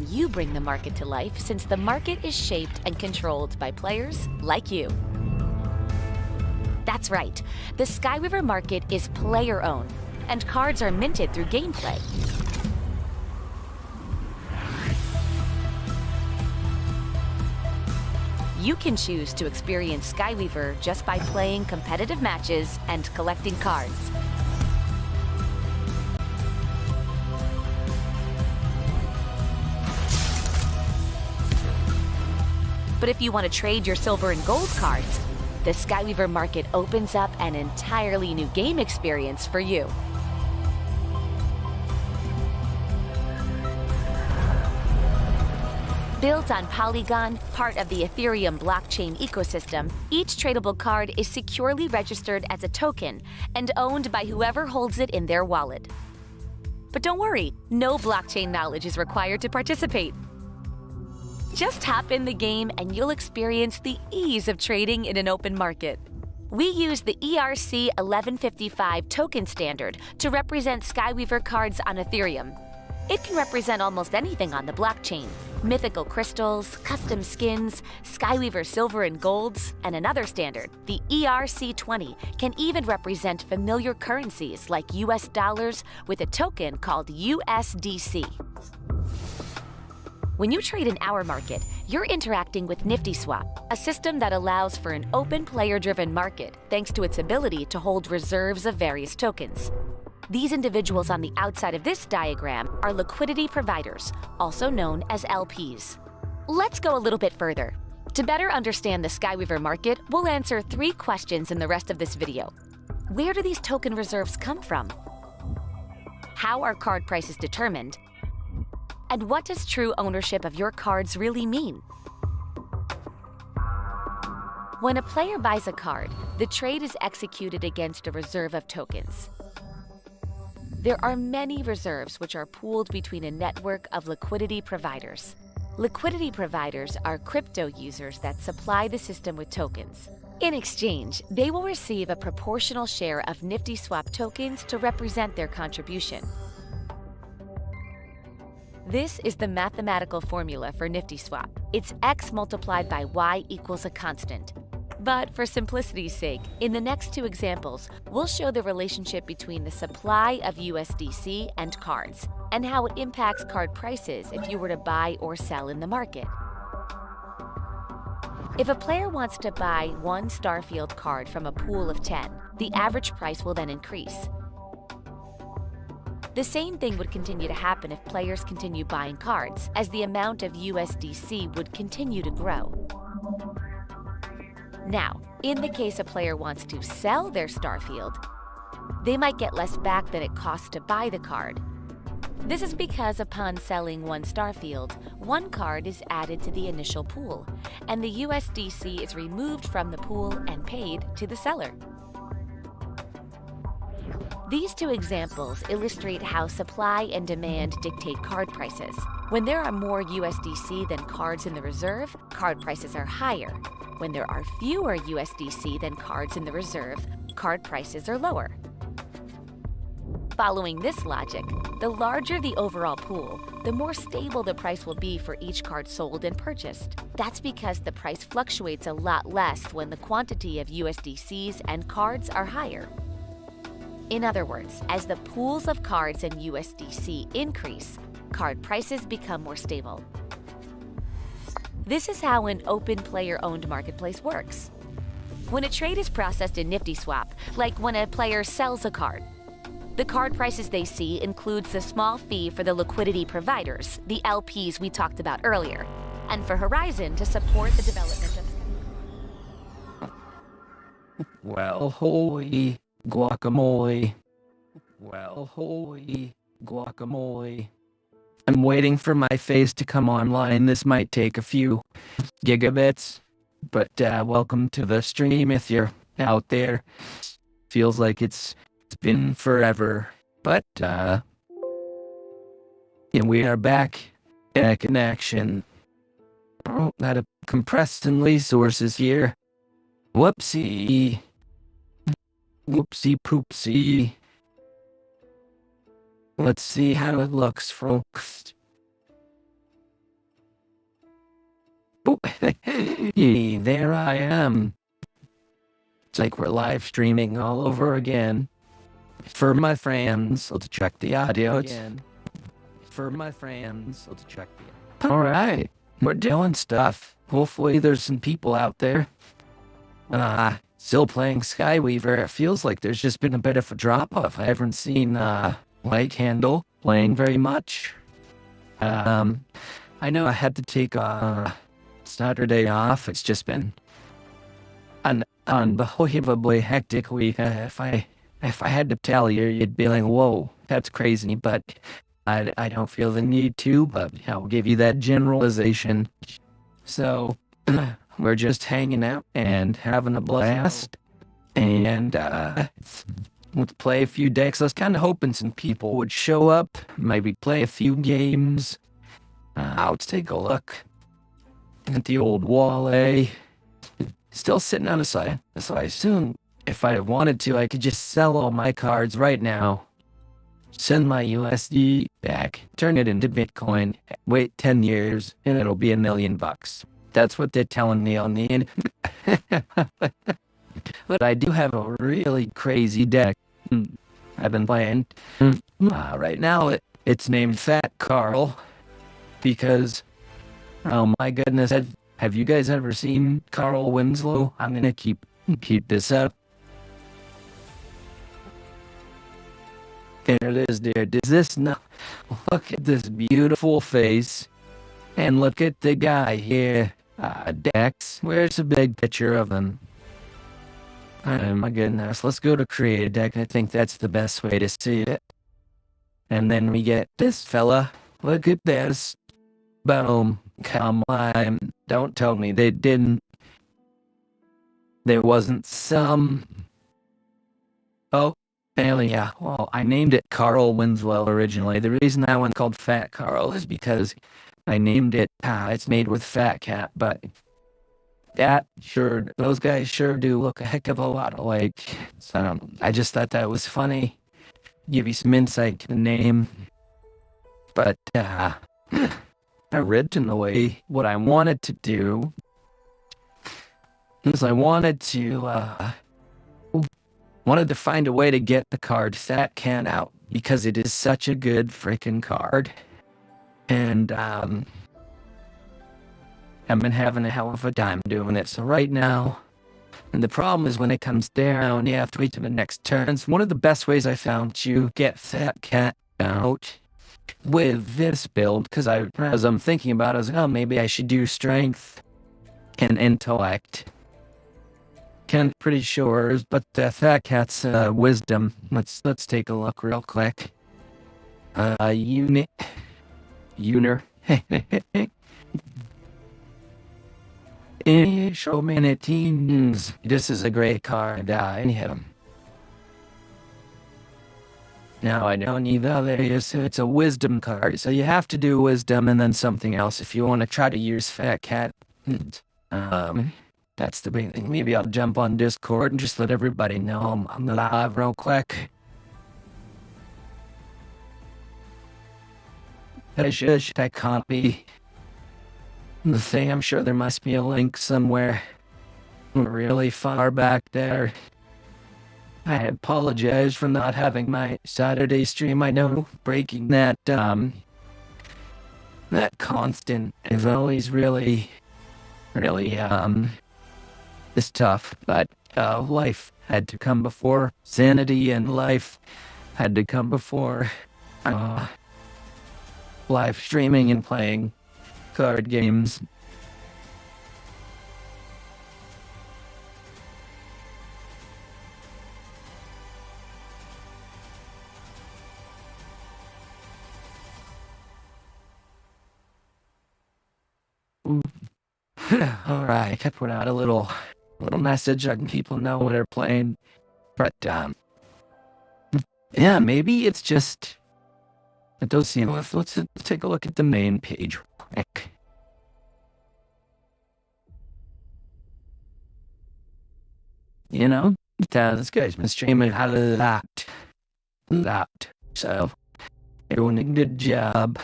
letting you bring the market to life since the market is shaped and controlled by players like you. That's right, the Skyweaver market is player-owned, and cards are minted through gameplay. You can choose to experience Skyweaver just by playing competitive matches and collecting cards. But if you want to trade your silver and gold cards, the Skyweaver market opens up an entirely new game experience for you. Built on Polygon, part of the Ethereum blockchain ecosystem, each tradable card is securely registered as a token and owned by whoever holds it in their wallet. But don't worry, no blockchain knowledge is required to participate. Just hop in the game and you'll experience the ease of trading in an open market. We use the ERC 1155 token standard to represent Skyweaver cards on Ethereum. It can represent almost anything on the blockchain: mythical crystals, custom skins, Skyweaver silver and golds, and another standard, the ERC20, can even represent familiar currencies like US dollars with a token called USDC. When you trade in our market, you're interacting with NiftySwap, a system that allows for an open player-driven market thanks to its ability to hold reserves of various tokens. These individuals on the outside of this diagram are liquidity providers, also known as LPs. Let's go a little bit further. To better understand the Skyweaver market, we'll answer 3 questions in the rest of this video. Where do these token reserves come from? How are card prices determined? And what does true ownership of your cards really mean? When a player buys a card, the trade is executed against a reserve of tokens. There are many reserves which are pooled between a network of liquidity providers. Liquidity providers are crypto users that supply the system with tokens. In exchange, they will receive a proportional share of NiftySwap tokens to represent their contribution. This is the mathematical formula for NiftySwap. It's X multiplied by Y equals a constant. But for simplicity's sake, in the next 2 examples, we'll show the relationship between the supply of USDC and cards, and how it impacts card prices if you were to buy or sell in the market. If a player wants to buy 1 Starfield card from a pool of 10, the average price will then increase. The same thing would continue to happen if players continue buying cards, as the amount of USDC would continue to grow. Now, in the case a player wants to sell their Starfield, they might get less back than it costs to buy the card. This is because upon selling 1 Starfield, 1 card is added to the initial pool, and the USDC is removed from the pool and paid to the seller. These 2 examples illustrate how supply and demand dictate card prices. When there are more USDC than cards in the reserve, card prices are higher. When there are fewer USDC than cards in the reserve, card prices are lower. Following this logic, the larger the overall pool, the more stable the price will be for each card sold and purchased. That's because the price fluctuates a lot less when the quantity of USDCs and cards are higher. In other words, as the pools of cards and USDC increase, card prices become more stable. This is how an open player-owned marketplace works. When a trade is processed in NiftySwap, like when a player sells a card, the card prices they see includes the small fee for the liquidity providers, the LPs we talked about earlier, and for Horizon to support the development of... Well, holy guacamole. Well, holy guacamole. I'm waiting for my face to come online. This might take a few gigabits, but welcome to the stream if you're out there. Feels like it's been forever, but and we are back in a connection. Oh, out of compressed and resources here. Whoopsie. Whoopsie poopsie. Let's see how it looks, folks. There I am. It's like we're live streaming all over again. For my friends, so to check the audio again. Alright, we're doing stuff. Hopefully there's some people out there. Still playing Skyweaver. It feels like there's just been a bit of a drop-off. I haven't seen, Light Candle playing very much. I know I had to take, Saturday off. It's just been an unbelievably hectic week. If I had to tell you, you'd be like, whoa, that's crazy, but I don't feel the need to, but I'll give you that generalization. So, we're just hanging out and having a blast, and we'll play a few decks. I was kind of hoping some people would show up, maybe play a few games. Let's take a look at the old wall, Still sitting on the side, so I assume if I wanted to, I could just sell all my cards right now, send my USD back, turn it into Bitcoin, wait 10 years, and it'll be $1 million. That's what they're telling me on the end. But I do have a really crazy deck I've been playing. Right now, it's named Fat Carl, because, oh my goodness, have you guys ever seen Carl Winslow? I'm gonna keep this up. There it is, dude. Does this not? Look at this beautiful face. And look at the guy here. Dex. Where's a big picture of him? Oh my goodness. Let's go to create a deck. I think that's the best way to see it. And then we get this fella. Look at this. Boom. Come on. Don't tell me they didn't. There wasn't some. Oh. Hell yeah. Well, I named it Carl Winslow originally. The reason that one's called Fat Carl is because I named it, it's made with Fat Cat, but those guys sure do look a heck of a lot alike. So I just thought that was funny. Give you some insight to the name. But, originally, what I wanted to do is I wanted to find a way to get the card Fat Cat out, because it is such a good freaking card. And, I've been having a hell of a time doing it. So right now, and the problem is when it comes down, you have to wait till the next turn. It's one of the best ways I found to get Fat Cat out with this build, because as I'm thinking about it, I was like, oh, maybe I should do Strength and Intellect. Can't pretty sure, but Fat Cat's Wisdom. Let's take a look real quick. Uner. Show many teams. This is a great card. And hit him. Now I don't need the other. It's a Wisdom card, so you have to do Wisdom and then something else if you want to try to use Fat Cat. That's the big thing. Maybe I'll jump on Discord and just let everybody know I'm live real quick. Should I copy the thing? I'm sure there must be a link somewhere really far back there. I apologize for not having my Saturday stream. I know breaking that constant is always really it's tough, but life had to come before sanity, and life had to come before live streaming and playing card games. All right, I put out a little message letting people know what they're playing, but yeah, maybe it's just it does seem. Let's take a look at the main page real quick. You know, this guy's been streaming a lot. So they're doing a good job.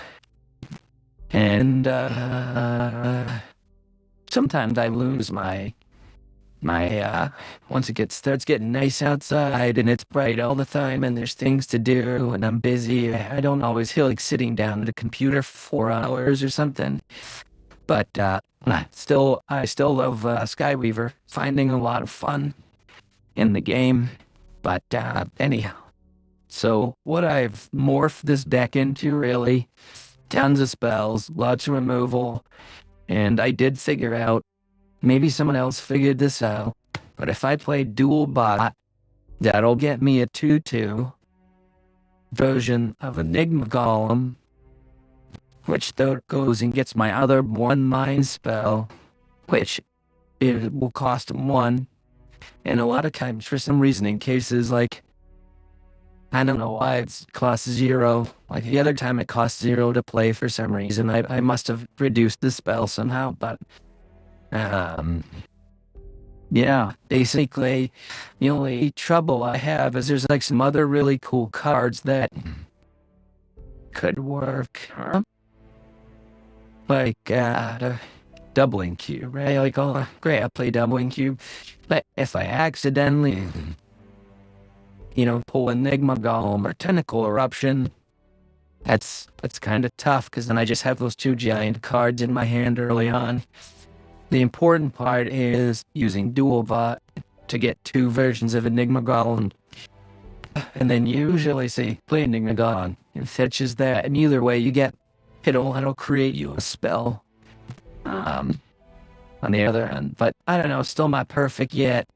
And so sometimes I lose my once it starts getting nice outside and it's bright all the time and there's things to do and I'm busy, I don't always feel like sitting down at a computer for 4 hours or something. But I still love Skyweaver, finding a lot of fun in the game. But anyhow, so what I've morphed this deck into, really, tons of spells, lots of removal, and I did figure out, maybe someone else figured this out, but if I play dual bot, that'll get me a 2/2 version of Enigma Golem, which though goes and gets my other 1 spell, which it will cost him 1. And a lot of times, for some reason, in cases like, I don't know why it costs 0. Like the other time it cost 0 to play for some reason. I must have reduced the spell somehow, but yeah, basically the only trouble I have is there's like some other really cool cards that could work. Like the doubling cube, right? Like, oh great, I play doubling cube. But if I accidentally pull Enigma Golem or Tentacle Eruption, that's kind of tough because then I just have those 2 giant cards in my hand early on. The important part is using dual bot to get 2 versions of Enigma Golem. And then usually say, play Enigma Golem. It fetches that. And either way, it'll create you a spell on the other end. But I don't know, still not perfect yet.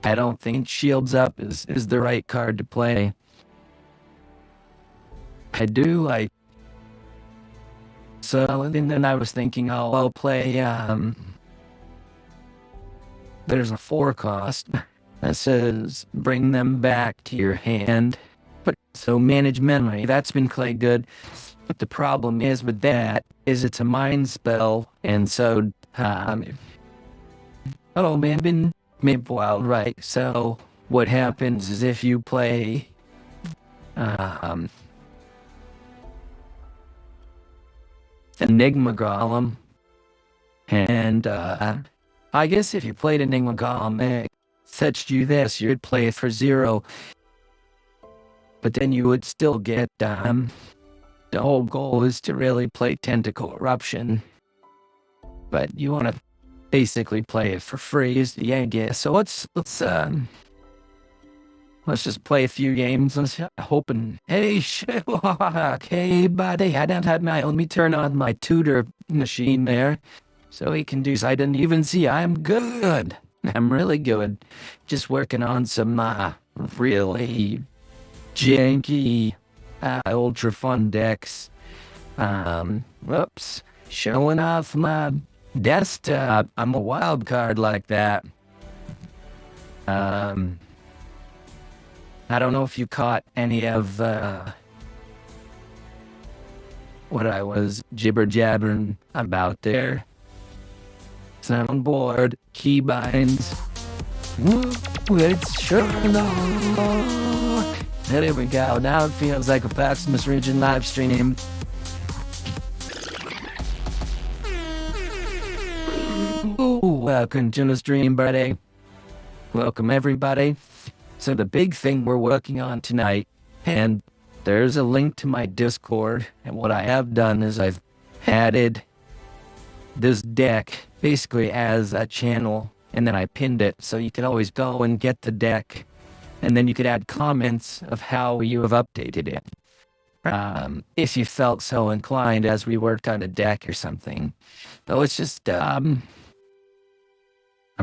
I don't think Shields Up is the right card to play. I do like. So and then I was thinking, I'll play. There's a 4 cost that says bring them back to your hand. But so manage memory. That's been played good. But the problem is with that is it's a mind spell, and so been wild, right? So what happens is if you play Enigma Golem, and I guess if you played Enigma Golem, it fetched you this, you'd play it for 0, but then you would still get the whole goal is to really play Tentacle Eruption, but you want to basically play it for free is the idea. So let's just play a few games. Let's hoping. Hey, hey, buddy, let me turn on my tutor machine there, so he can do. I didn't even see. I'm good. I'm really good. Just working on some really janky, ultra fun decks. Whoops, showing off my desktop. I'm a wild card like that. I don't know if you caught any of what I was jibber-jabbering about there. Soundboard, keybinds. It's sure enough. There we go. Now it feels like a Maximus Region live stream. Welcome to the stream, buddy. Welcome, everybody. So the big thing we're working on tonight, and there's a link to my Discord, and what I have done is I've added this deck basically as a channel, and then I pinned it, so you can always go and get the deck, and then you could add comments of how you have updated it. If you felt so inclined as we worked on a deck or something. So it's just, I'm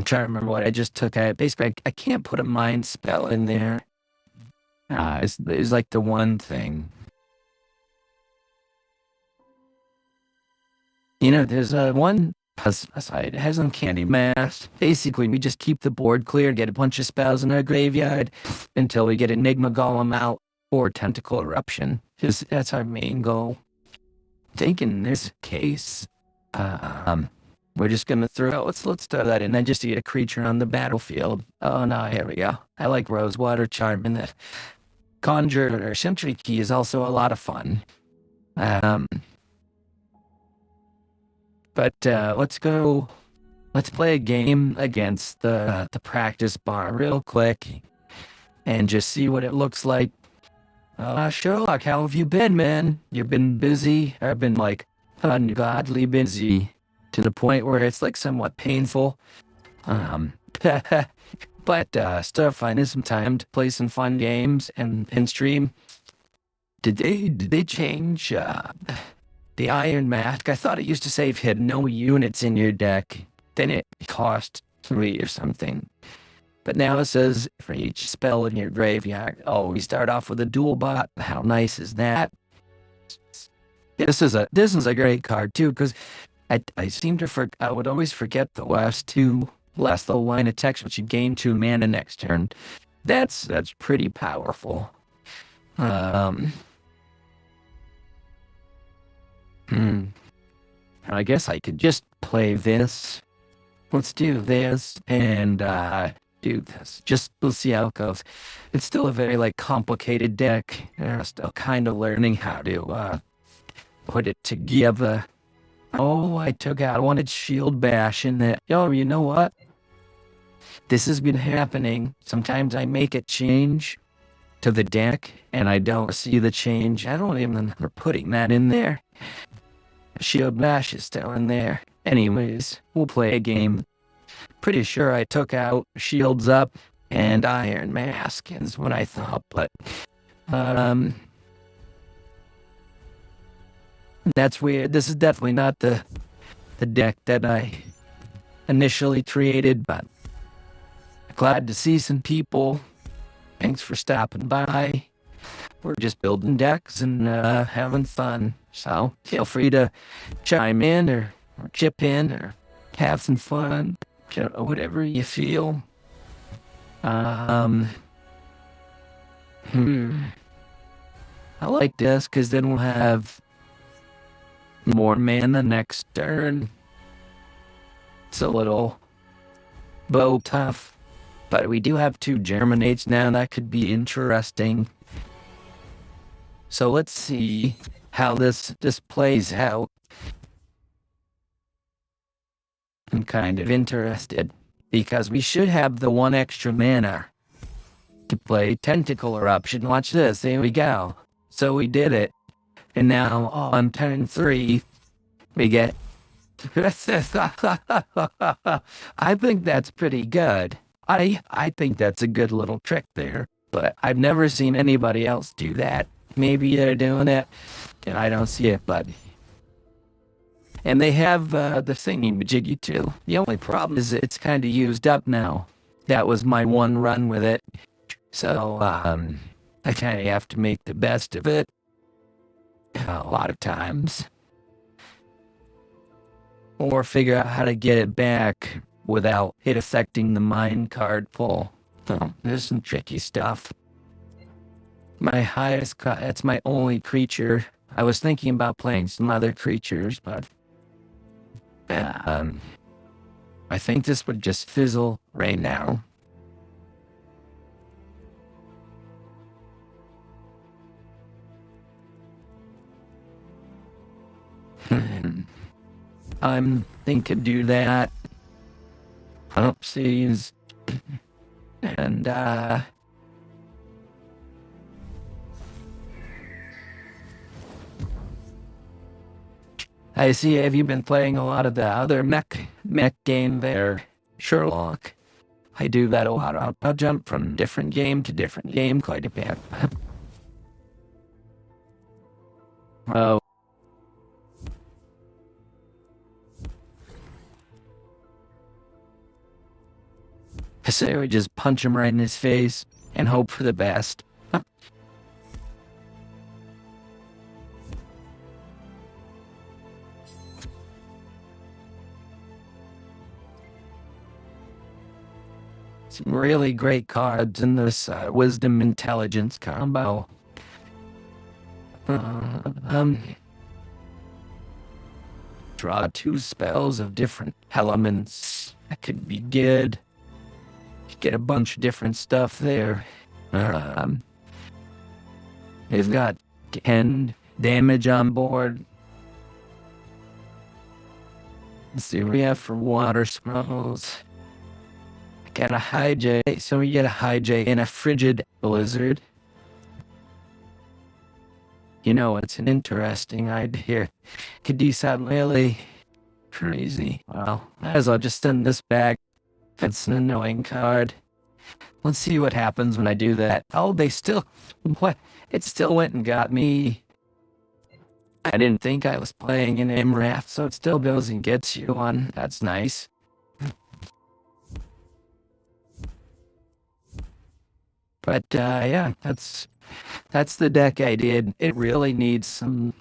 trying to remember what I just took. Basically, I can't put a mind spell in there. It's like the one thing. There's one side. It has Uncanny Mask. Basically, we just keep the board clear, get a bunch of spells in our graveyard until we get Enigma Golem out or Tentacle Eruption. That's our main goal. I think in this case, we're just gonna throw. Let's throw that in. Then just to get a creature on the battlefield. Oh no, here we go. I like Rosewater Charm, and the Conjure or Sentry Key is also a lot of fun. But let's go. Let's play a game against the practice bar real quick and just see what it looks like. Sherlock, how have you been, man? You've been busy. I've been like ungodly busy to the point where it's like somewhat painful. But still finding some time to play some fun games and stream. Did they change the Iron Mask? I thought it used to say if you had no units in your deck, then it cost 3 or something. But now it says for each spell in your graveyard, oh, we start off with a dual bot. How nice is that? This is a great card too, because I seem to I would always forget the last the line of text, which you gain 2 mana next turn. That's pretty powerful. I guess I could just play this. Let's do this and do this. Just we'll see how it goes. It's still a very like complicated deck. I'm still kind of learning how to put it together. Oh, I wanted Shield Bash in there. Oh, you know what? This has been happening. Sometimes I make a change to the deck and I don't see the change. I don't even remember putting that in there. Shield Bash is still in there. Anyways, we'll play a game. Pretty sure I took out Shields Up and Iron Mask is what I thought, but that's weird. This is definitely not the deck that I initially created, but glad to see some people. Thanks for stopping by. We're just building decks and having fun. So feel free to chime in or chip in or have some fun. Whatever you feel. I like this because then we'll have more mana next turn. It's a little bow tough. But we do have 2 Germinates now. That could be interesting. So let's see how this plays out. I'm kind of interested because we should have the 1 extra mana to play Tentacle Eruption. Watch this. There we go. So we did it. And now on turn 3, we get... I think that's pretty good. I think that's a good little trick there. But I've never seen anybody else do that. Maybe they're doing it, and I don't see it, but... And they have the thingy-majiggy too. The only problem is it's kind of used up now. That was my one run with it. So, I kind of have to make the best of it. A lot of times. Or figure out how to get it back without it affecting the mind card pull. So, there's some tricky stuff. My highest, that's my only creature. I was thinking about playing some other creatures, but... I think this would just fizzle right now. I'm thinking do that. Oopsies. And, I see, have you been playing a lot of the other mech game there, Sherlock? I do that a lot. I'll jump from different game to different game quite a bit. Oh. So we just punch him right in his face and hope for the best. Some really great cards in this Wisdom Intelligence combo. Draw 2 spells of different elements. That could be good. Get a bunch of different stuff there. They've got 10 damage on board. Syria for water smells. I got a high J, so we get a high J in a frigid blizzard. You know, it's an interesting idea. Could you sound really crazy? Well, might as well just send this back. It's an annoying card. Let's see what happens when I do that. Oh, what? It still went and got me. I didn't think I was playing an MRAF, so it still goes and gets you one. That's nice. But, yeah, that's the deck I did. It really needs some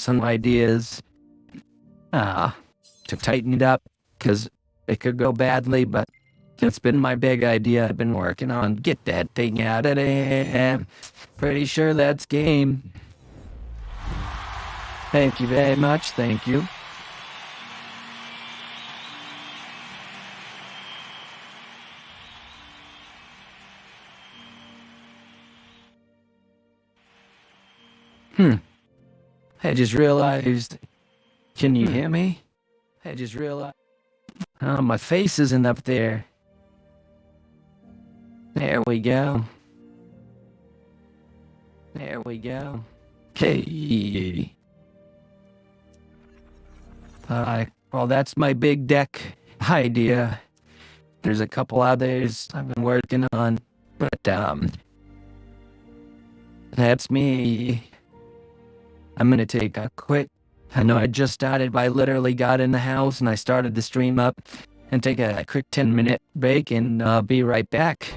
ideas to tighten it up, because it could go badly, but it's been my big idea I've been working on. Get that thing out of there. Pretty sure that's game. Thank you very much. Thank you. I just realized. Can you hear me? I just realized. Oh, my face isn't up there. There we go. There we go. Okay. Well, that's my big deck idea. There's a couple others I've been working on, but that's me. I'm gonna take a quick. I know I just started, but I literally got in the house and I started the stream up, and take a quick 10-minute break, and be right back.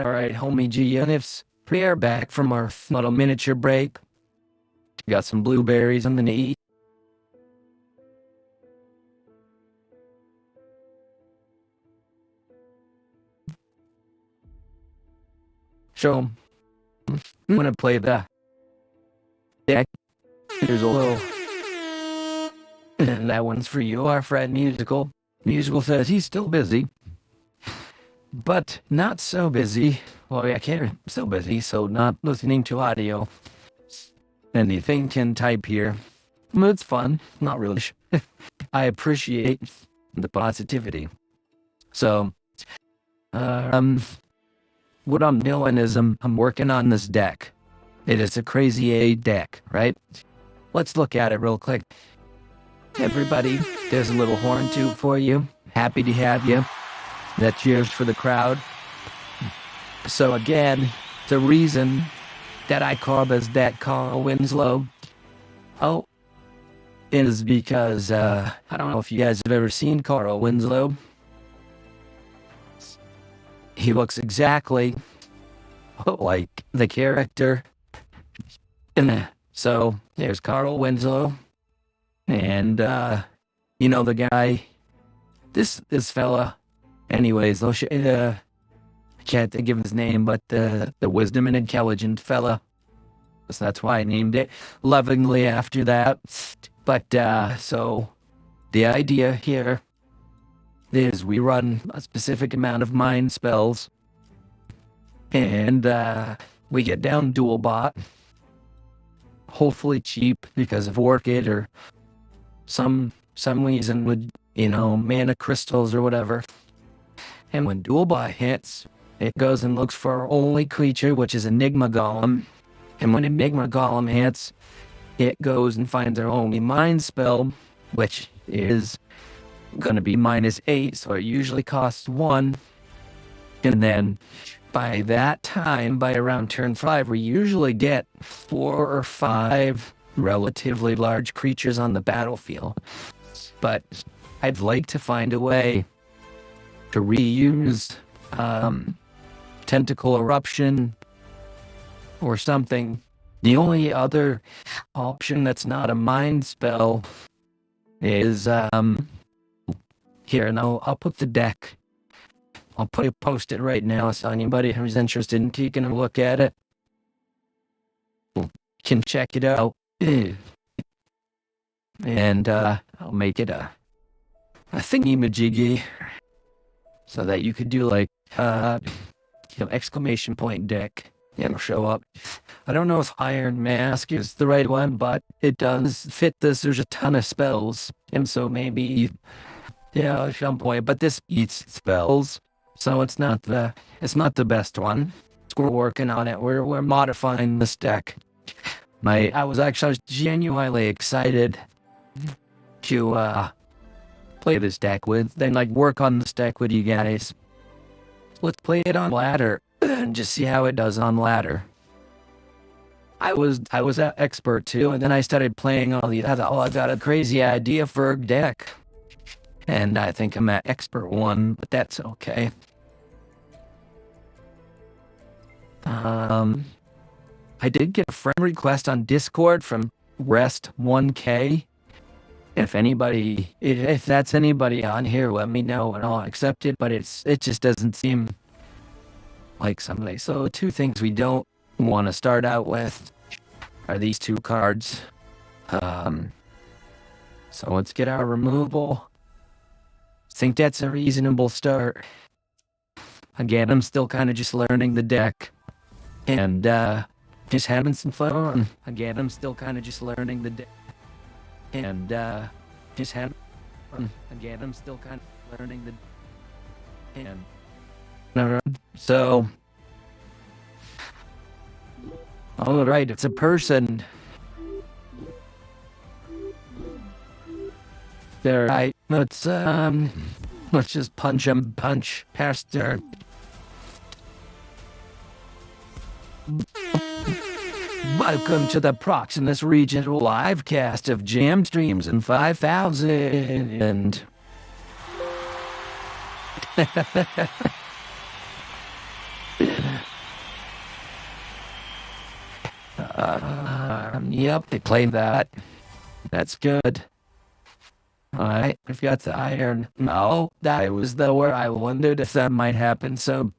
Alright, homie G Unifs, we are back from our little miniature break. Got some blueberries I'm gonna eat. So, I'm gonna play the deck. Here's a little. And that one's for you, our friend Musical. Musical says he's still busy, but not so busy. Well, yeah, can't so busy, so not listening to audio. Anything can type here. It's fun, not really. I appreciate the positivity. So, what I'm doing is I'm working on this deck. It is a crazy A deck, right? Let's look at it real quick. Everybody, there's a little horn tube for you. Happy to have you. That cheers for the crowd. So again, the reason that I call this deck Carl Winslow, is because, I don't know if you guys have ever seen Carl Winslow. He looks exactly like the character. So, there's Carl Winslow. And, you know, the guy, this fella, anyways, I can't think of his name, but the wisdom and intelligent fella. So that's why I named it lovingly after that. But, so the idea here is we run a specific amount of mind spells, and we get down dual bot, hopefully cheap because of Orchid or some reason with, you know, mana crystals or whatever. And when dual bot hits, it goes and looks for our only creature, which is Enigma Golem. And when Enigma Golem hits, it goes and finds our only mind spell, which is going to be -8, so it usually costs 1. And then by that time, by around turn 5, we usually get 4 or 5 relatively large creatures on the battlefield. But I'd like to find a way to reuse Tentacle Eruption or something. The only other option that's not a mind spell is here, and I'll put the deck. I'll post it right now, so anybody who's interested in taking a look at it can check it out. And I'll make it a thingy-majiggy so that you could do like exclamation point deck. It'll show up. I don't know if Iron Mask is the right one, but it does fit this. There's a ton of spells, and so maybe at some point. But this eats spells, so it's not the best one. We're working on it. We're modifying this deck. I was genuinely excited to play this deck with, then like work on this deck with you guys. Let's play it on ladder and just see how it does on ladder. I was an expert too, and then I started playing all these. I thought, I got a crazy idea for a deck, and I think I'm at expert 1, but that's okay. I did get a friend request on Discord from Rest1K. If that's anybody on here, let me know and I'll accept it. But it just doesn't seem like somebody. So 2 things we don't want to start out with are these 2 cards. So let's get our removal. I think that's a reasonable start. Again, I'm still kind of just learning the deck and just having some fun. Again, I'm still kind of just learning the deck and just having fun. Again, I'm still kind of learning the and so. All right, it's a person. There, right. Let's just punch past there. Welcome to the Proximus Regional live cast of Jam Streams in 5000. Yep, they played that. That's good. Alright, we've got the iron. No, that was the where I wondered if that might happen. So,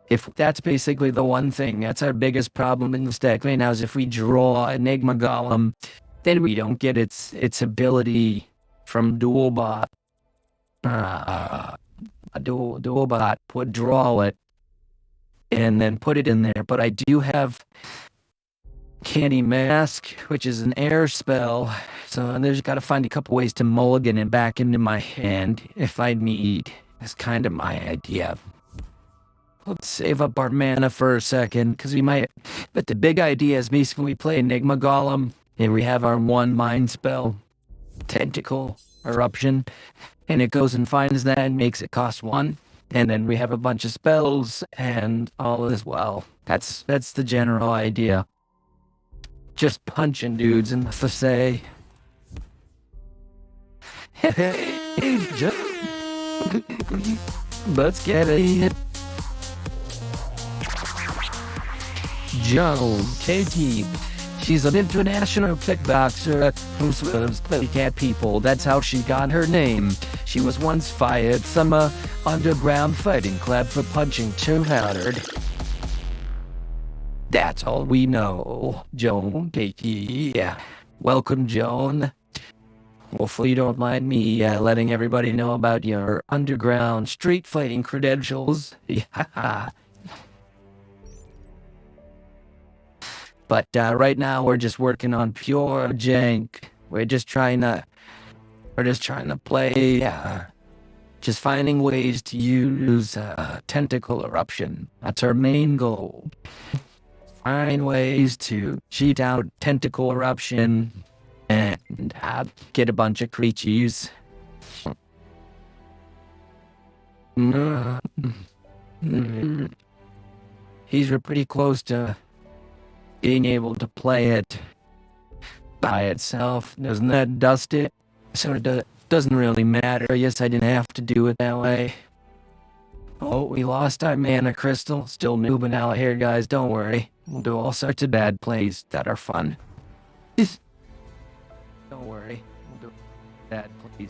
if that's basically the one thing, that's our biggest problem in this deck right now, is if we draw Enigma Golem, then we don't get its ability from Dual Bot. A dual Bot would draw it and then put it in there. But I do have Candy Mask, which is an air spell. So there's got to find a couple ways to mulligan it back into my hand if I need. That's kind of my idea. Let's save up our mana for a second, because we might... But the big idea is basically we play Enigma Golem, and we have our one mind spell, Tentacle Eruption, and it goes and finds that and makes it cost 1. And then we have a bunch of spells, and all as well. That's the general idea. Just punching dudes in the face. Let's get it. Joan KT. She's an international kickboxer who serves cat people. That's how she got her name. She was once fired from a underground fighting club for punching too hard. That's all we know. Joan KT. Yeah. Welcome, Joan. Hopefully you don't mind me letting everybody know about your underground street fighting credentials. Yeah. But right now we're just working on pure jank. We're just trying to play, just finding ways to use Tentacle Eruption. That's our main goal. Find ways to cheat out Tentacle Eruption and get a bunch of creatures. He's pretty close to being able to play it by itself. Doesn't that dust it? So it doesn't really matter. Yes, I didn't have to do it that way. Oh, we lost our mana crystal. Still noobing out here, guys. Don't worry. We'll do all sorts of bad plays that are fun. Don't worry. We'll do bad plays.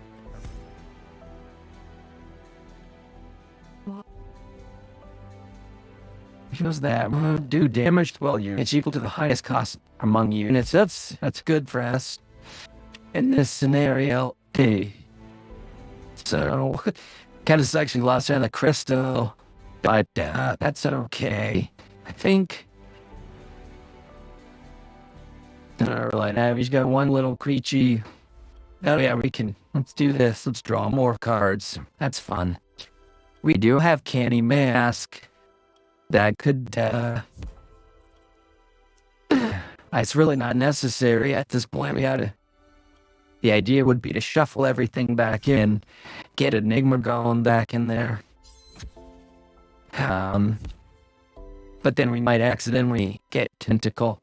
Shows that do damage to all units equal to the highest cost among units. That's good for us in this scenario. Hey, so kind of sucks we lost out of the crystal, but that's okay. I think. Alright, now he's got one little creature. Oh yeah, let's do this. Let's draw more cards. That's fun. We do have Candy Mask. That could, it's really not necessary at this point. The idea would be to shuffle everything back in, get Enigma going back in there. But then we might accidentally get Tentacle.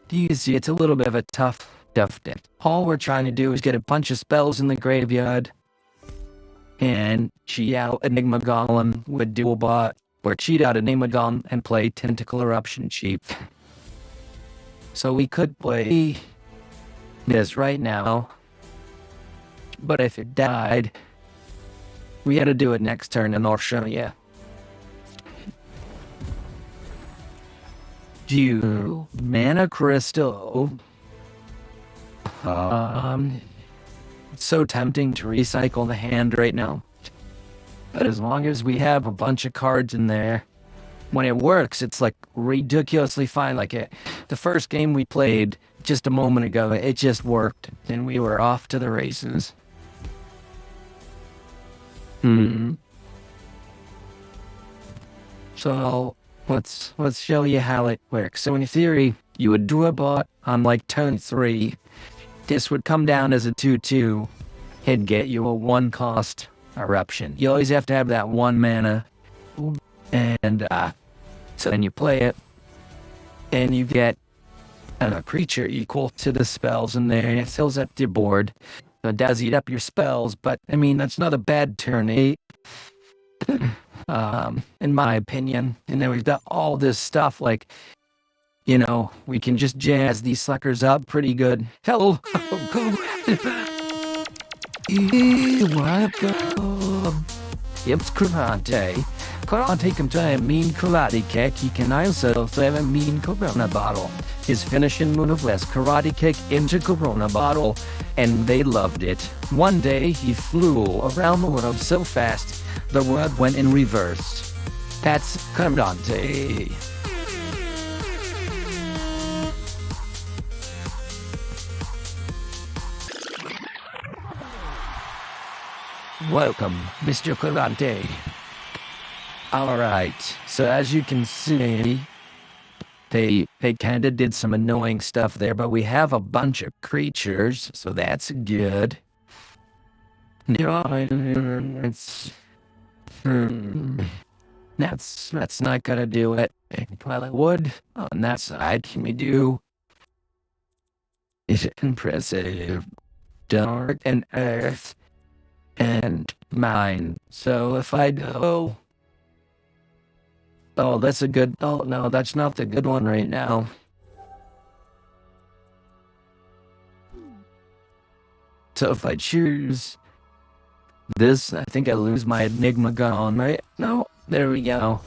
Do you see, it's a little bit of a tough deck. All we're trying to do is get a bunch of spells in the graveyard and cheat out Enigma Golem with Dual Bot. Or cheat out Enigma Golem and play Tentacle Eruption cheap. So we could play this right now. But if it died, we had to do it next turn and I'll show you. Do mana crystal. It's so tempting to recycle the hand right now. But as long as we have a bunch of cards in there, when it works, it's like ridiculously fine. Like the first game we played just a moment ago, it just worked, and we were off to the races. So let's show you how it works. So in theory, you would do a bot on like turn 3. This would come down as a 2/2 and get you a 1-cost Eruption. You always have to have that 1 mana, and so then you play it, and you get a creature equal to the spells in there, and it fills up your board. So it does eat up your spells, but I mean that's not a bad turn 8. in my opinion. And then we've got all this stuff like, you know, we can just jazz these suckers up pretty good. Hello. Welcome. It's karate. Karate can play a mean karate kick. He can also play a mean Corona bottle. His finishing move was karate kick into Corona bottle, and they loved it. One day, he flew around the world so fast, the world went in reverse. That's karate. Welcome, Mr. Karate. Alright, so as you can see, they kind of did some annoying stuff there, but we have a bunch of creatures, so that's good. It's, that's not gonna do it. Well, it would. On that side, can we do... Is it impressive? Dark and earth and mine. So if I go... Oh, that's a good... Oh, no, that's not the good one right now. So if I choose this, I think I lose my Enigma gun, right? No, there we go.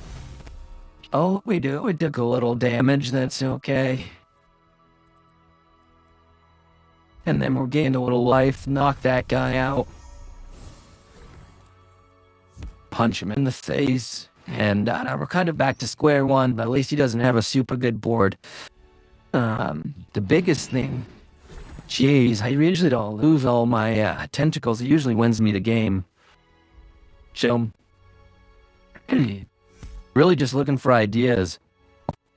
Oh, we do. We took a little damage. That's okay. And then we'll gain a little life. Knock that guy out. Punch him in the face. And we're kind of back to square one, but at least he doesn't have a super good board. The biggest thing... Jeez, I usually don't lose all my tentacles. It usually wins me the game. So, really just looking for ideas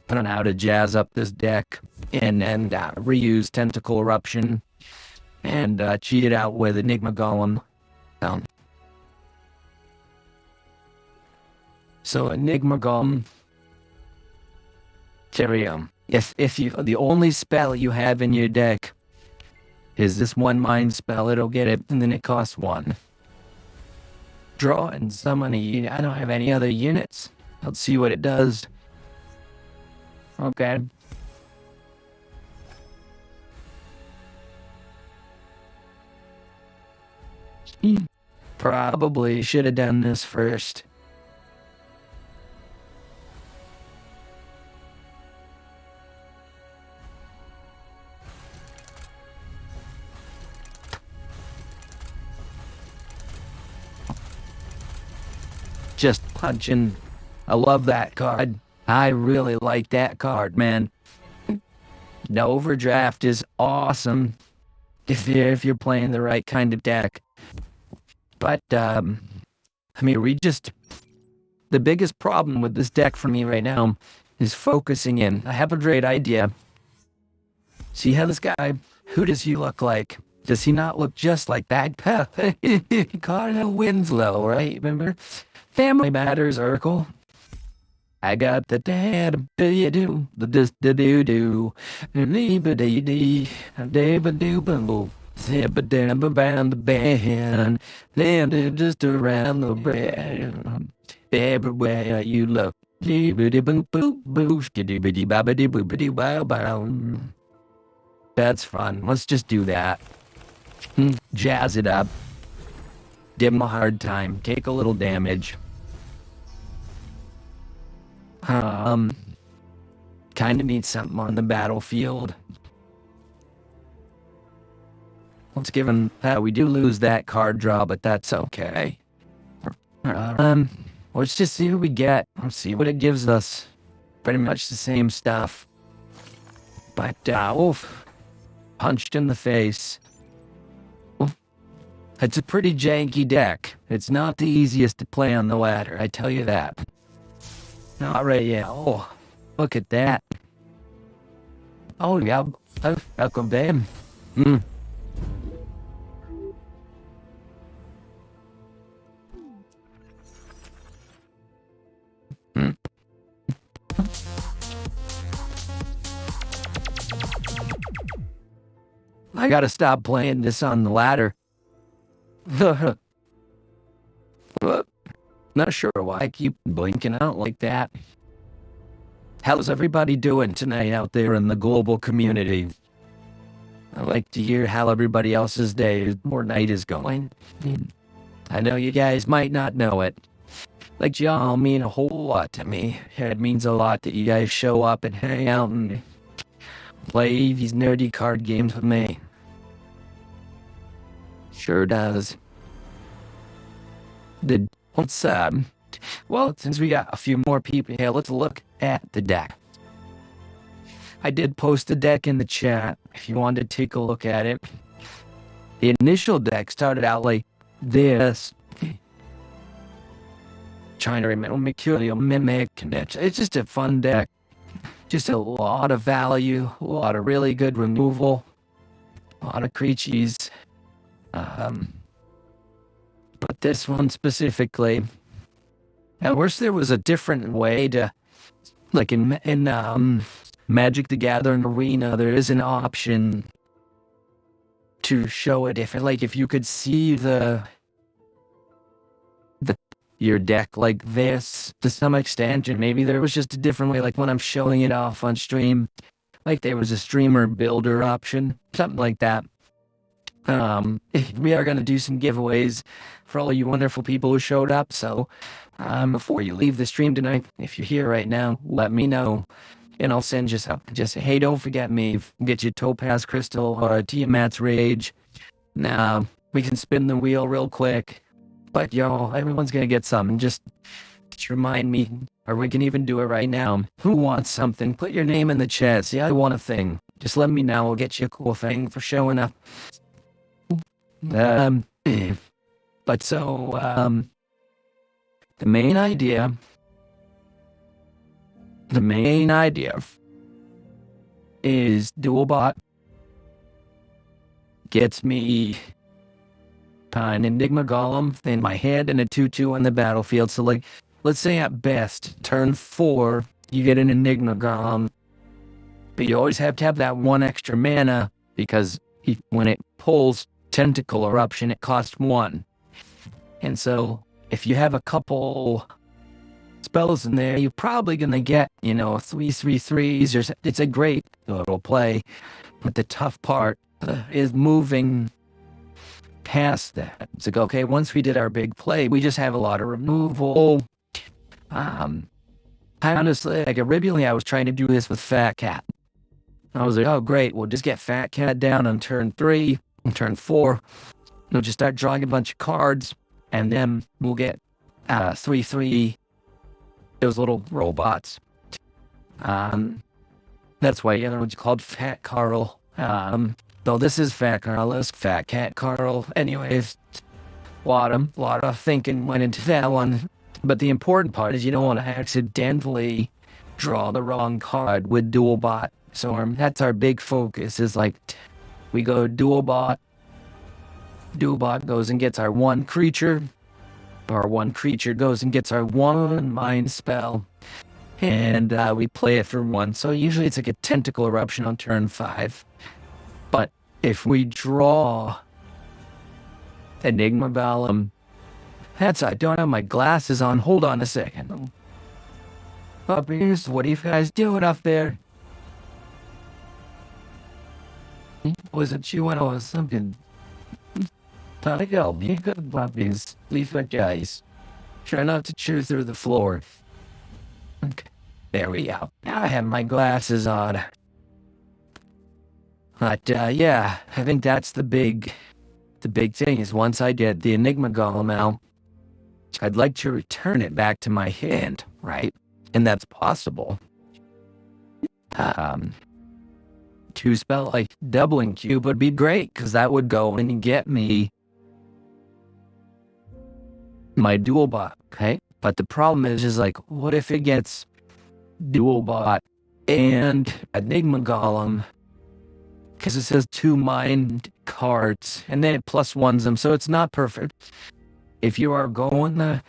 on how to jazz up this deck and reuse Tentacle Eruption and cheat it out with Enigma Golem. So Enigma Golem, Tyrium. If you the only spell you have in your deck is this one mind spell, it'll get it, and then it costs one. Draw and summon a unit. I don't have any other units. Let's see what it does. Okay. Probably should have done this first. Just punching. I love that card. I really like that card, man. The overdraft is awesome if you're playing the right kind of deck. But I mean, the biggest problem with this deck for me right now is focusing in. I have a great idea. See how this guy, who does he look like? Does he not look just like that? Cardinal Winslow, right? Remember? Family Matters, Urkel. I got the dad, do the do, dee dee bumble, zip down the band, landed just around the brand. Everywhere you look, that's fun. Let's just do that. Jazz it up. Give him a hard time. Take a little damage. Kind of need something on the battlefield. Let's give him... we do lose that card draw, but that's okay. Let's just see what we get. Let's see what it gives us. Pretty much the same stuff. But, oof. Punched in the face. It's a pretty janky deck. It's not the easiest to play on the ladder, I tell you that. Alright, yeah. Oh, look at that. Oh, yeah. Welcome, babe. I gotta stop playing this on the ladder. Not sure why I keep blinking out like that. How's everybody doing tonight out there in the global community? I like to hear how everybody else's day or night is going. I know you guys might not know it. Like, y'all mean a whole lot to me. It means a lot that you guys show up and hang out and play these nerdy card games with me. Sure does. Well, since we got a few more people here, let's look at the deck. I did post a deck in the chat if you wanted to take a look at it. The initial deck started out like this. Trying to remember Mercurial Mimic. It's just a fun deck. Just a lot of value, a lot of really good removal, a lot of creatures. But this one specifically, I wish there was a different way to, like in Magic the Gathering Arena, there is an option to show it different. Like if you could see your deck like this to some extent, and maybe there was just a different way, like when I'm showing it off on stream, like there was a streamer builder option, something like that. We are going to do some giveaways for all you wonderful people who showed up. So before you leave the stream tonight, if you're here right now, let me know and I'll send you some. Just say, hey, don't forget me. Get your Topaz Crystal or Tiamat's Rage. Now we can spin the wheel real quick, but y'all, everyone's going to get some. Just remind me, or we can even do it right now. Who wants something? Put your name in the chat. See, I want a thing. Just let me know. We'll get you a cool thing for showing up. But so, the main idea is dual bot gets me an Enigma Golem in my hand and a 2/2 on the battlefield. So like, let's say at best, turn 4, you get an Enigma Golem, but you always have to have that one extra mana because when it pulls Tentacle Eruption, it costs 1. And so if you have a couple spells in there, you're probably going to get, 3/3/3s. It's a great little play. But the tough part is moving past that. It's like, okay, once we did our big play, we just have a lot of removal. I honestly, like originally I was trying to do this with Fat Cat. I was like, oh great, we'll just get Fat Cat down on turn 3. On turn 4, we'll just start drawing a bunch of cards, and then we'll get 3/3 those little robots. That's why the other one's called Fat Carl. Though this is Fat Carl, this Fat Cat Carl. Anyways, a lot of thinking went into that one. But the important part is you don't want to accidentally draw the wrong card with dual bot. So that's our big focus. Is like we go dual bot. Dual bot goes and gets our 1 creature. Our 1 creature goes and gets our 1 mind spell. And we play it for 1. So usually it's like a Tentacle Eruption on turn 5. But if we draw Enigma Golem, I don't have my glasses on. Hold on a second. Puppies, what are you guys doing up there? Wasn't you when I was something? I help you good puppies. Leave my guys. Try not to chew through the floor. Okay. There we go. Now I have my glasses on. But yeah, I think that's the big thing is once I get the Enigma Golem out, I'd like to return it back to my hand, right? And that's possible. 2 spell like doubling cube would be great because that would go and get me my dual bot, okay? But the problem is like, what if it gets dual bot and Enigma Golem? Because it says 2 mind cards and then it +1s them, so it's not perfect. If you are going to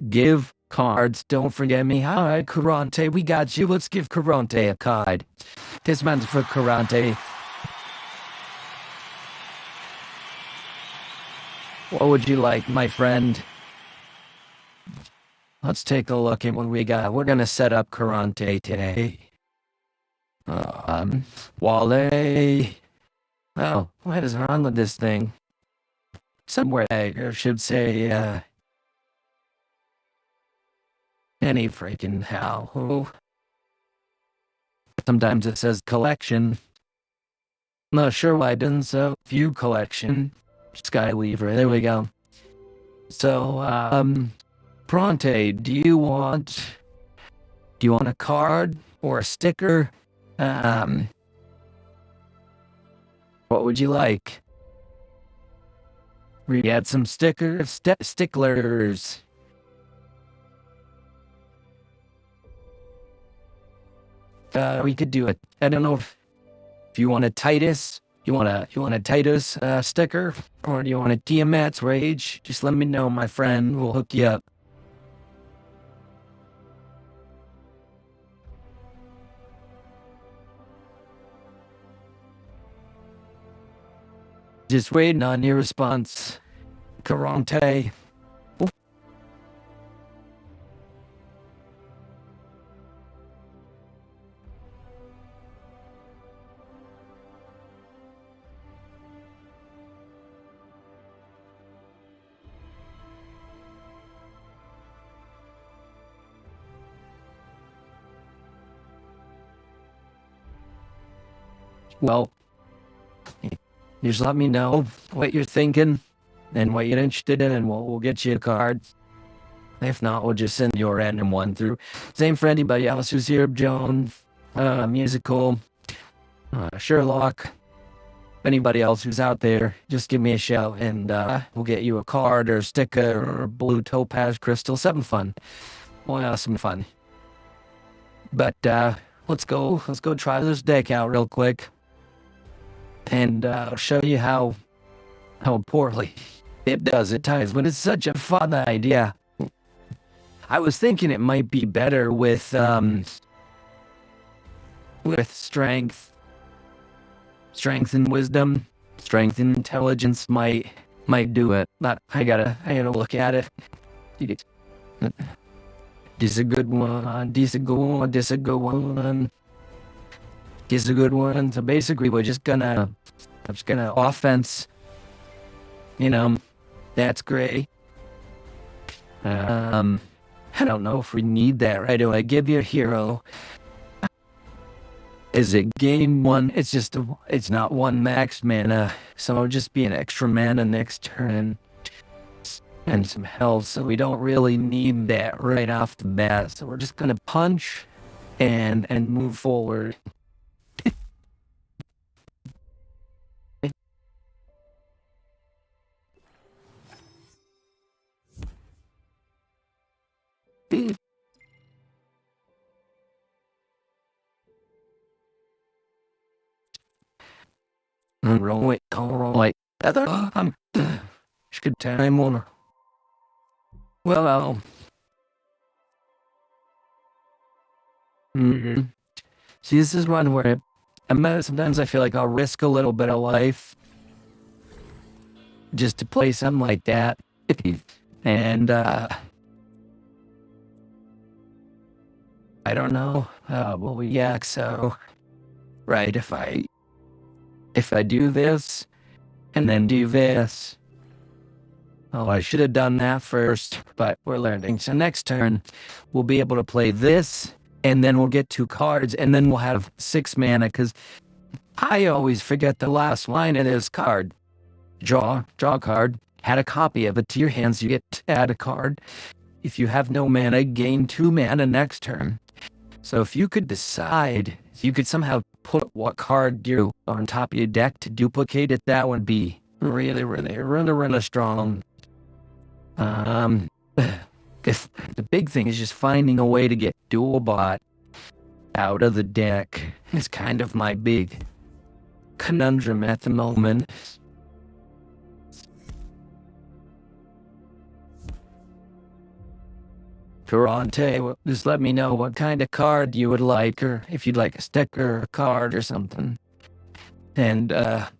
give cards, don't forget me. All right, Karante, we got you. Let's give Karante a card. This one's for Karante. What would you like, my friend? let's take a look at what we got. We're gonna set up Karate today. Wale. Oh, what is wrong with this thing? Somewhere I should say, any freaking how. Sometimes it says collection. Not sure why it doesn't say view collection. Skyweaver, there we go. So, Bronte, do you want a card or a sticker? What would you like? We got some sticklers. We could do it. I don't know if you want a Titus. You want a Titus sticker, or do you want a Tiamat's Rage? Just let me know, my friend. We'll hook you up. Just waiting on your response, Karante. Well, just let me know what you're thinking and what you're interested in, and we'll get you a card. If not, we'll just send you a random one through. Same for anybody else who's here. Joan, Musical, Sherlock. Anybody else who's out there, just give me a shout, and we'll get you a card or a sticker or a blue topaz crystal. Something fun. We'll have some fun. But let's go try this deck out real quick. And I'll show you how poorly it does at times, but it's such a fun idea. I was thinking it might be better with strength and wisdom. Strength and intelligence might do it, but I gotta look at it. This is a good one. This is a good one. This is a good one. Is a good one. So basically, I'm just gonna offense. That's great. I don't know if we need that right away. Give your hero. Is it game one? It's not one max mana, so it'll just be an extra mana next turn and some health. So we don't really need that right off the bat. So we're just gonna punch and move forward. Right. Good time on. Well, see, this is one where sometimes I feel like I'll risk a little bit of life just to play something like that, and I don't know. So right, if I do this and then do this. Oh, I should have done that first, but we're learning. So next turn, we'll be able to play this, and then we'll get 2 cards, and then we'll have 6 mana, because I always forget the last line of this card. Draw a card, add a copy of it to your hands, you get to add a card. If you have no mana, gain 2 mana next turn. So if you could decide, if you could somehow put what card you're on top of your deck to duplicate it, that would be really, really, really, really strong. If the big thing is just finding a way to get Dual Bot out of the deck is kind of my big conundrum at the moment. Karante, just let me know what kind of card you would like, or if you'd like a sticker or a card or something. And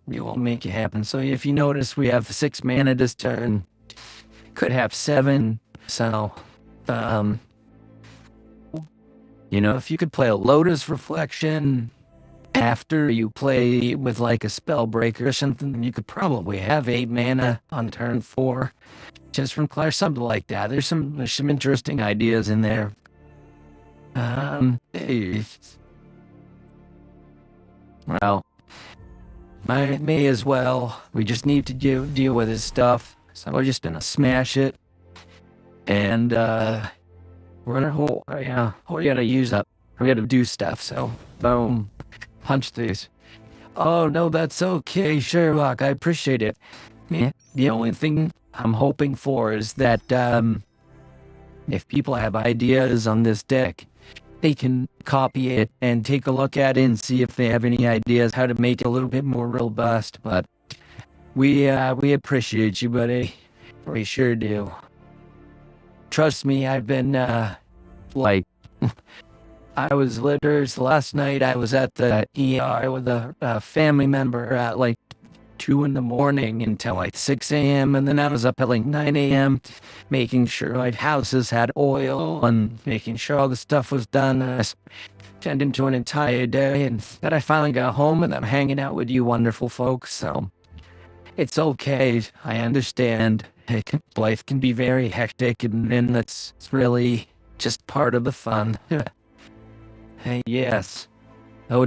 we will make it happen. So if you notice, we have 6 mana this turn. Could have 7, so Um, if you could play a Lotus Reflection after you play with like a Spellbreaker or something, you could probably have 8 mana on turn 4 just from Claire, something like that. There's some interesting ideas in there. Well, may as well. We just need to deal with his stuff. So we're just gonna smash it. And we're gonna use up. We gotta do stuff, so boom. Punch these. Oh no, that's okay, Sherlock. I appreciate it. Yeah, the only thing I'm hoping for is that if people have ideas on this deck, they can copy it and take a look at it and see if they have any ideas how to make it a little bit more robust. But we appreciate you, buddy. We sure do. Trust me, I've been I was literally last night. I was at the ER with a family member at like 2 in the morning until like 6 a.m. And then I was up at like 9 a.m. making sure like houses had oil and making sure all the stuff was done. I turned into an entire day, and then I finally got home and I'm hanging out with you wonderful folks. So it's okay. I understand. Life can be very hectic, and it's really just part of the fun. Hey, yes. Oh,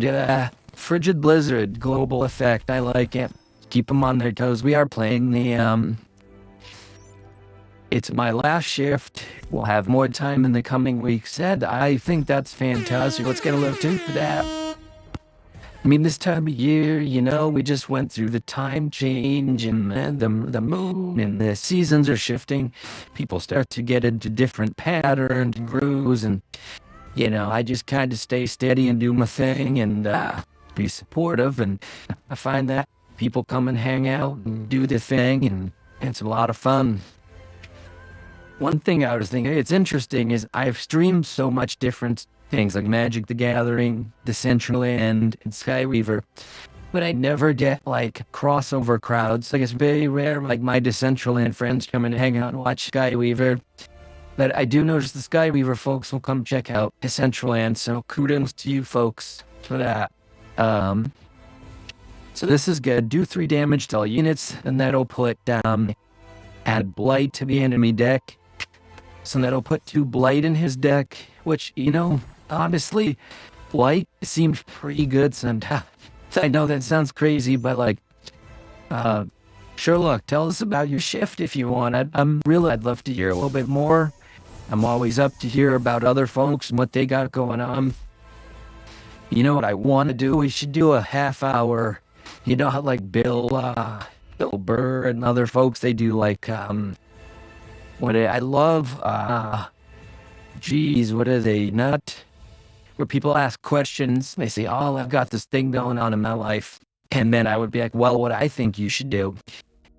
Frigid Blizzard, Global Effect. I like it. Keep them on their toes. We are playing the, it's my last shift. We'll have more time in the coming weeks. And I think that's fantastic. Let's get a little tune for that. I mean, this time of year, we just went through the time change and the moon and the seasons are shifting. People start to get into different patterns and grooves, and I just kind of stay steady and do my thing and be supportive. And I find that people come and hang out and do their thing, and it's a lot of fun. One thing I was thinking, it's interesting, is I've streamed so much different things like Magic the Gathering, Decentraland, and Skyweaver, but I never get like crossover crowds. Like, it's very rare, like my Decentraland friends come and hang out and watch Skyweaver. But I do notice the Skyweaver folks will come check out Decentraland, so kudos to you folks for that. So this is good. Do 3 damage to all units, and that'll put add Blight to the enemy deck. So that'll put 2 Blight in his deck, which, honestly, Blight seems pretty good sometimes. I know that sounds crazy, but like, Sherlock, tell us about your shift if you want. I'd love to hear a little bit more. I'm always up to hear about other folks and what they got going on. You know what I want to do? We should do a half hour. You know how like Bill Burr and other folks, they do like what I love. What are they? Not where people ask questions. They say, "Oh, I've got this thing going on in my life," and then I would be like, "Well, what I think you should do."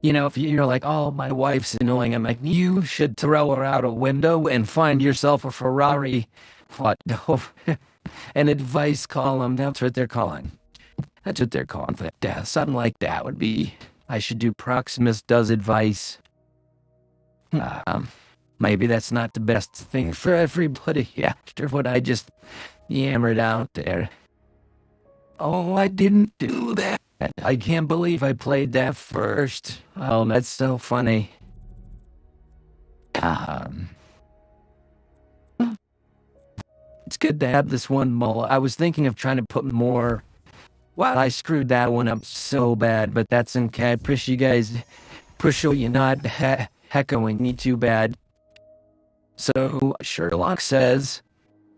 If you're like, "Oh, my wife's annoying," I'm like, "You should throw her out a window and find yourself a Ferrari." What? An advice column. That's what they're calling. That's what they're calling. Something like that would be, I should do Proximus does advice. Maybe that's not the best thing for everybody after what I just yammered out there. Oh, I didn't do that. I can't believe I played that first. Oh, that's so funny. It's good to have this one mull. I was thinking of trying to put more. Wow, I screwed that one up so bad, but that's okay. I appreciate you guys. Appreciate you not heckling me too bad. So Sherlock says,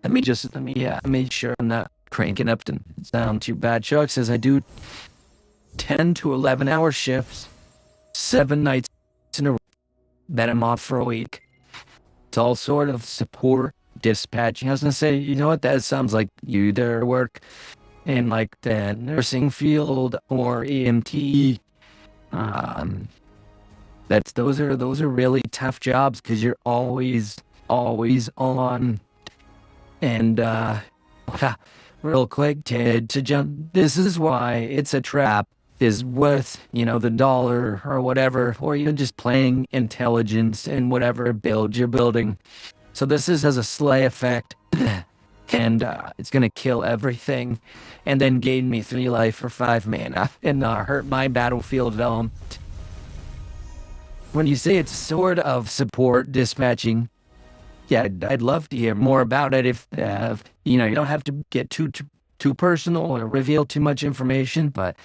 let me make sure I'm not cranking up to sound too bad. Sherlock says I do 10 to 11 hour shifts, 7 nights in a row. Then I'm off for a week. It's all sort of support, dispatching. I was gonna say, you know what? That sounds like you either work in like the nursing field or EMT. Those are really tough jobs because you're always on. And real quick to jump, this is why it's a trap is worth the $1 or whatever, or you're just playing intelligence and whatever build you're building. So this has a slay effect, and it's gonna kill everything, and then gain me 3 life for 5 mana, and hurt my battlefield element. When you say it's sort of support dispatching, yeah, I'd love to hear more about it. If you don't have to get too personal or reveal too much information, but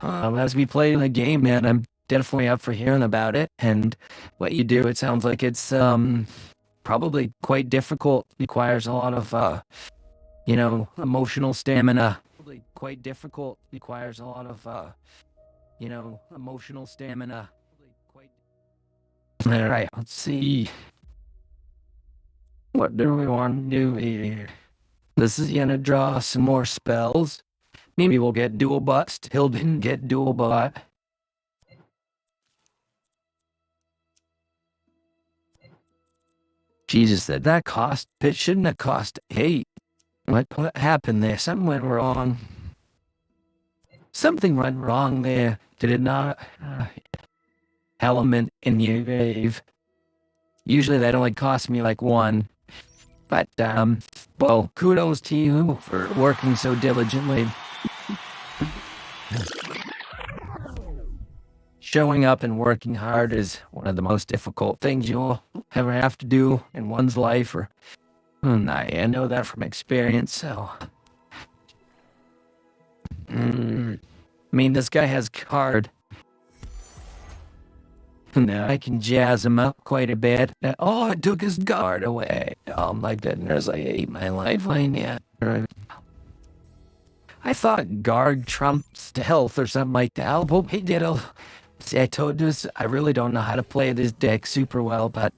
as we play the game, man, I'm definitely up for hearing about it. And what you do, it sounds like it's probably quite difficult. Requires a lot of emotional stamina. Probably quite difficult. Requires a lot of emotional stamina. All right, let's see. What do we want to do here? This is gonna draw some more spells. Maybe we'll get dual bust. He'll get dual bot. Jesus, that cost? It shouldn't have cost 8. What happened there? Something went wrong. Something went wrong there. Did it not? Element in your grave. Usually that only costs me like 1. But, well, kudos to you for working so diligently. Showing up and working hard is one of the most difficult things you'll ever have to do in one's life. I know that from experience, so... I mean, this guy has card. Now I can jazz him up quite a bit. Oh, I took his guard away. Oh my goodness, I hate my life. I thought guard trumps health or something like that. Well, he did. See, I told you, I really don't know how to play this deck super well, but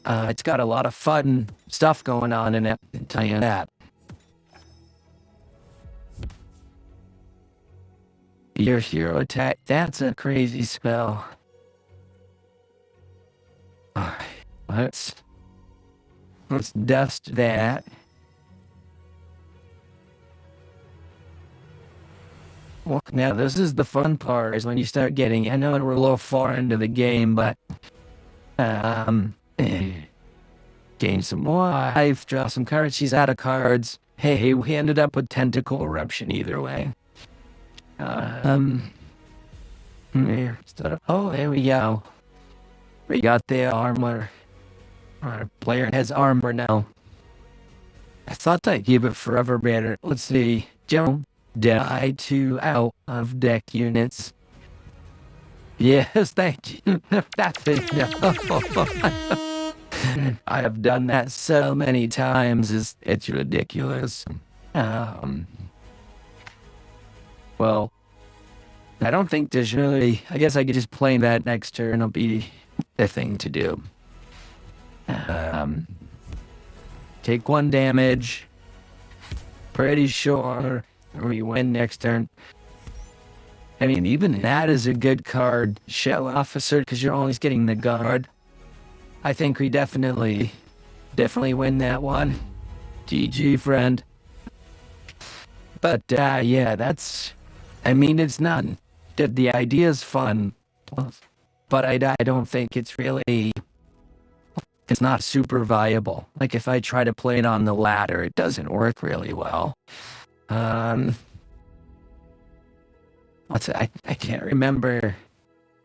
it's got a lot of fun stuff going on in it. I'll tell you that. Your hero attack, that's a crazy spell. Let's dust that. Well, now this is the fun part, is when you start getting, I know we're a little far into the game, but gain some more life, draw some cards. She's out of cards. Hey, we ended up with Tentacle Eruption either way. Oh, there we go. We got the armor. Our player has armor now. I thought I'd give it forever better. Let's see. Jump. Die 2 out of deck units. Yes, thank you. That's it. I have done that so many times. It's ridiculous. Well, I don't think there's really... I guess I could just play that next turn. It'll be the thing to do. Take 1 damage. Pretty sure we win next turn. I mean, even that is a good card. Shell Officer, because you're always getting the guard. I think we definitely win that one. GG, friend. But, yeah, that's... I mean, it's not... The idea's fun. But I don't think it's really... It's not super viable. Like, if I try to play it on the ladder, it doesn't work really well. I can't remember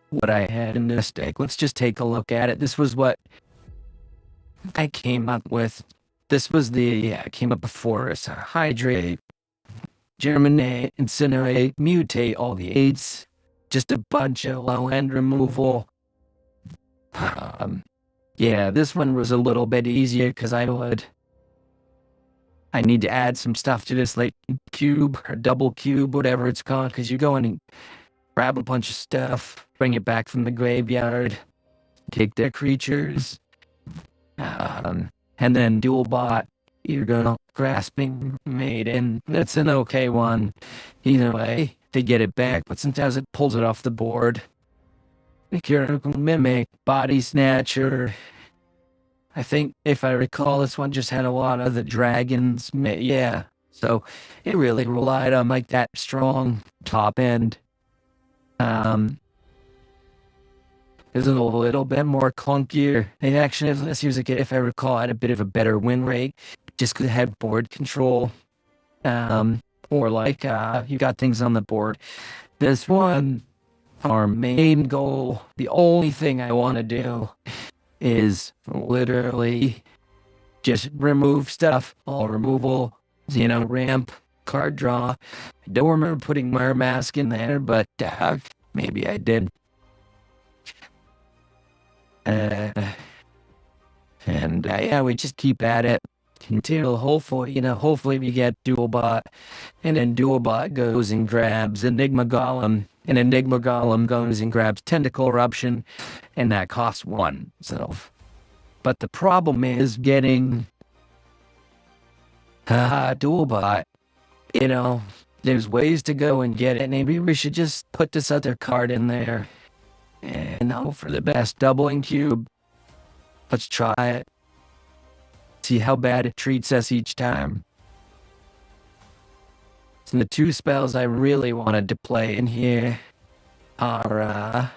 what I had in this deck. Let's just take a look at it. This was what I came up with. This was I came up before us. Hydrate, Germinate, Incinerate, Mutate, all the 8s. Just a bunch of low-end removal. Yeah, this one was a little bit easier because I need to add some stuff to this, like cube or double cube, whatever it's called, because you go in and grab a bunch of stuff, bring it back from the graveyard, take their creatures, and then dual bot. You're gonna Grasping Maiden. That's an okay one. Either way, to get it back, but sometimes it pulls it off the board. Mechanical Mimic, Body Snatcher. I think, if I recall, this one just had a lot of the dragons. Yeah, so it really relied on like that strong top end. is a little bit more clunkier. It actually, this music, if I recall, had a bit of a better win rate, just because it had board control. Or like you got things on the board. This one, our main goal, the only thing I want to do is literally just remove stuff, all removal, ramp, card draw. I don't remember putting my mask in there, but maybe I did. Yeah, we just keep at it until hopefully we get dual bot, and then dual bot goes and grabs Enigma Golem, and Enigma Golem goes and grabs Tentacle Eruption, and that costs 1. So, but the problem is getting dual bot. There's ways to go and get it. Maybe we should just put this other card in there and hope for the best. Doubling cube. Let's try it. See how bad it treats us each time. So the 2 spells I really wanted to play in here are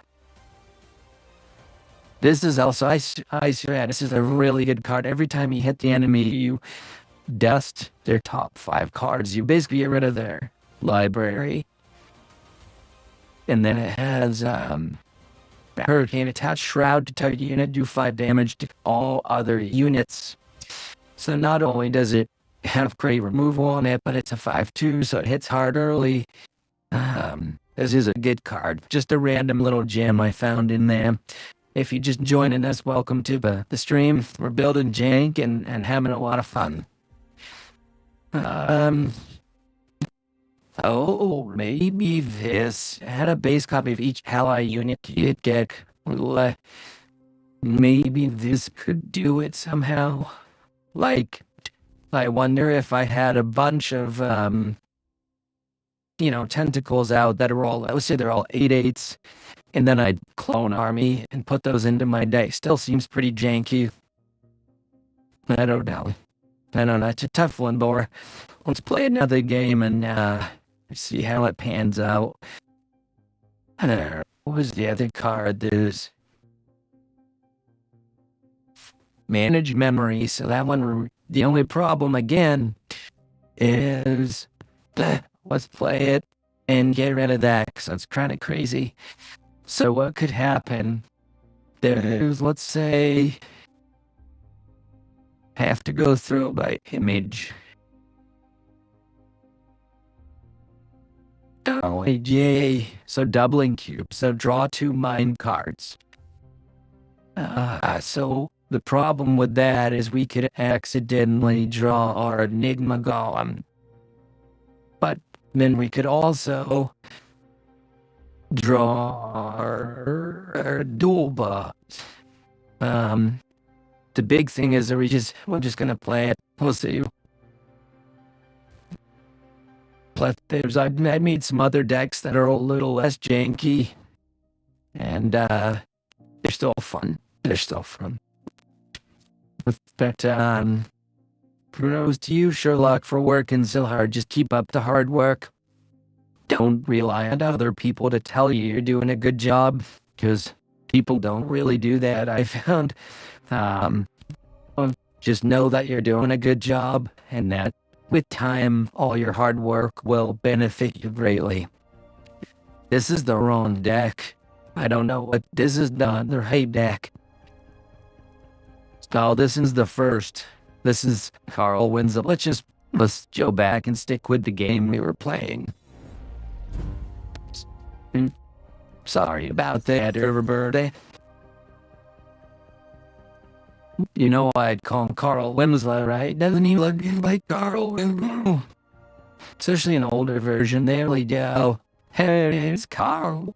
this is also Ice Red. This is a really good card. Every time you hit the enemy, you dust their top 5 cards. You basically get rid of their library. And then it has Hurricane, attach Shroud to target unit, do 5 damage to all other units. So not only does it have great removal on it, but it's a 5/2, so it hits hard early. This is a good card. Just a random little gem I found in there. If you're just joining us, welcome to the stream. We're building jank and having a lot of fun. Maybe this. I had a base copy of each ally unit kit deck. Maybe this could do it somehow. Like, I wonder if I had a bunch of, tentacles out that are all, let's say they're all 8/8s, and then I'd clone army and put those into my deck. Still seems pretty janky. I don't know. It's a tough one, Bor. Let's play another game and see how it pans out. What was the other card? There's manage memory. So that one, the only problem again is let's play it and get rid of that because it's kind of crazy. So what could happen? There's, let's say, have to go through by image. Oh, yay. So doubling cube. So draw 2 mind cards. So the problem with that is we could accidentally draw our Enigma Golem. But then we could also draw our dual bot. The big thing is that we're just gonna play it. We'll see. Plus, I made some other decks that are a little less janky, and they're still fun. But kudos to you, Sherlock, for working so hard. Just keep up the hard work. Don't rely on other people to tell you you're doing a good job, because people don't really do that, I found. Just know that you're doing a good job, and that with time, all your hard work will benefit you greatly. This is the wrong deck. I don't know what this is done. The right deck. So this is the first. This is Carl Winslow. Let's go back and stick with the game we were playing. Sorry about that, Roberta. You know I'd call him Carl Winslow, right? Doesn't he look like Carl Winslow? Especially an older version, they really do. Hey, it's Carl.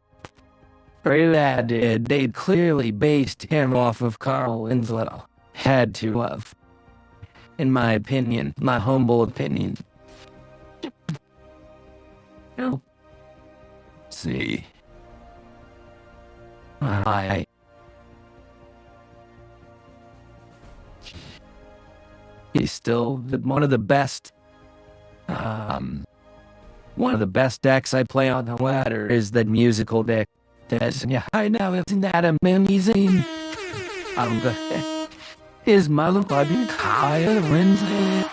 Right, that did. They clearly based him off of Carl Winslow. Had to have. In my opinion, my humble opinion. Let's see. He's still one of the best. One of the best decks I play on the ladder is the musical deck. That's, yeah, I know, isn't that amazing? His motherfucking Kyle Lindsay.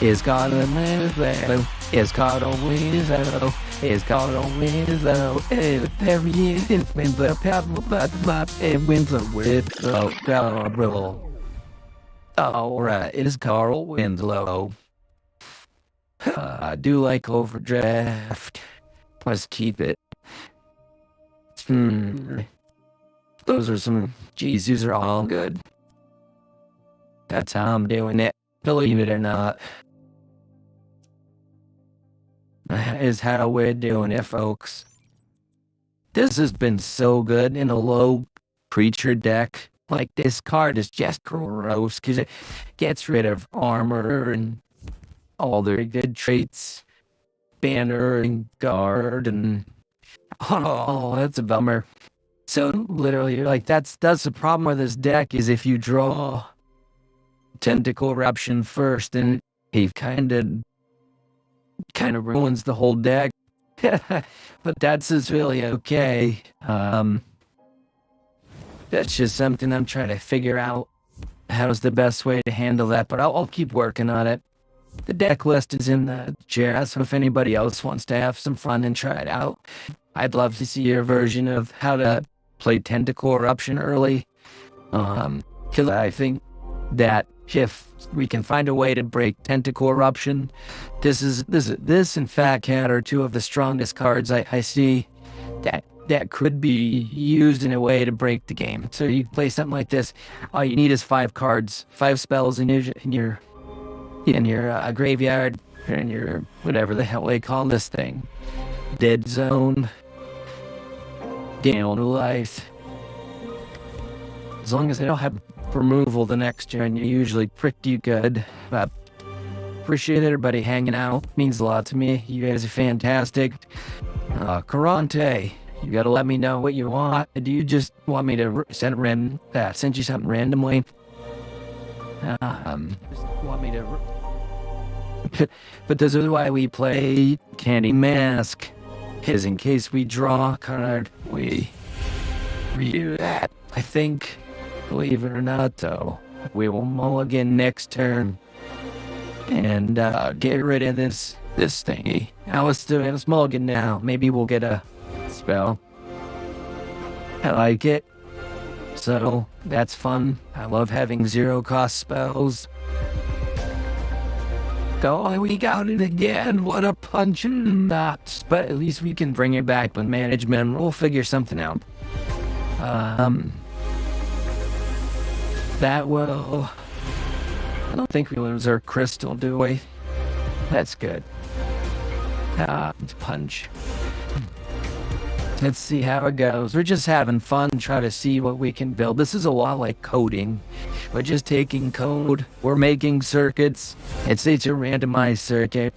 It's got a Winslow. It's got a Winslow. It's got a Winslow. There he is. It wins the paddle, but it wins the Winslow. Alright, it is Carl Winslow. I do like overdraft. Let's keep it. Those are some. Geez, these are all good. That's how I'm doing it. Believe it or not. That is how we're doing it, folks. This has been so good in a low creature deck. Like, this card is just gross because it gets rid of armor and all their good traits. Banner and guard and... Oh, that's a bummer. So, literally, like, that's the problem with this deck, is if you draw Tentacle Eruption first, then he kind of ruins the whole deck. But that's just really okay. That's just something I'm trying to figure out. How's the best way to handle that, but I'll keep working on it. The deck list is in the chat, so if anybody else wants to have some fun and try it out, I'd love to see your version of how to play Tentacle Eruption early. Because I think that if we can find a way to break Tentacle Eruption, this and Fat Cat are two of the strongest cards I see that could be used in a way to break the game. So you play something like this, all you need is 5 cards, 5 spells in your graveyard, or in your whatever the hell they call this thing, dead zone, down to life. As long as they don't have removal the next turn, you're usually pretty good. But appreciate everybody hanging out. Means a lot to me. You guys are fantastic. Karante, you gotta let me know what you want. Do you just want me to send you something randomly? Just want me to... But this is why we play Candy Mask. Because in case we draw a card, we redo that. I think, believe it or not though, we will mulligan next turn and get rid of this thingy. Now let's mulligan now. Maybe we'll get a spell. I like it. So that's fun. I love having 0-cost spells. Oh, we got it again. What a punch in the nuts. But at least we can bring it back with management. We'll figure something out. That will... I don't think we lose our crystal, do we? That's good. Punch. Let's see how it goes. We're just having fun, trying to see what we can build. This is a lot like coding. We're just taking code, we're making circuits. It's a randomized circuit.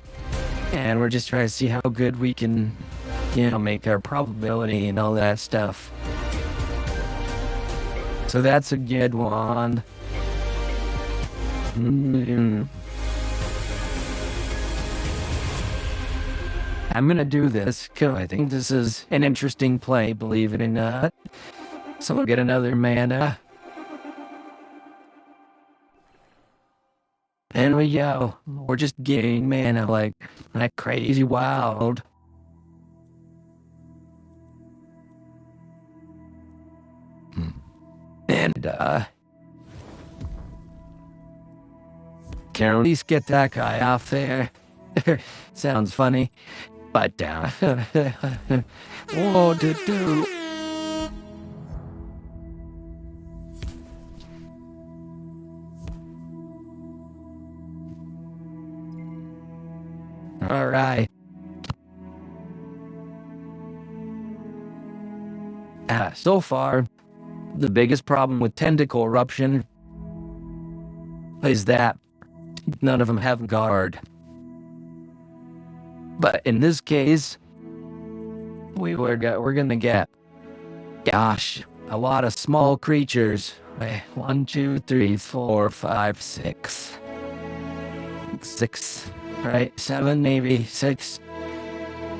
And we're just trying to see how good we can, make our probability and all that stuff. So that's a good one. I'm gonna do this because I think this is an interesting play, believe it or not. So we'll get another mana. And we go. We're just getting mana like crazy wild. And can at least get that guy off there. Sounds funny. But what to do? All right. So far, the biggest problem with Tentacle Eruption is that none of them have guard. But in this case, we're gonna get, a lot of small creatures. 1, 2, 3, 4, 5, 6. 6. right? 7, maybe 6.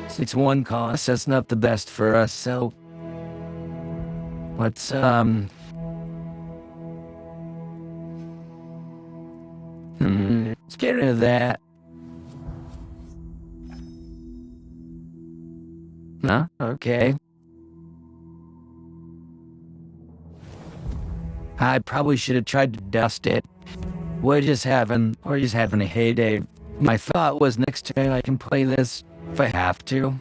6-1 cost. That's not the best for us. So let's let's get rid of that. No? Okay. I probably should have tried to dust it. We're just having a heyday. My thought was next turn I can play this if I have to.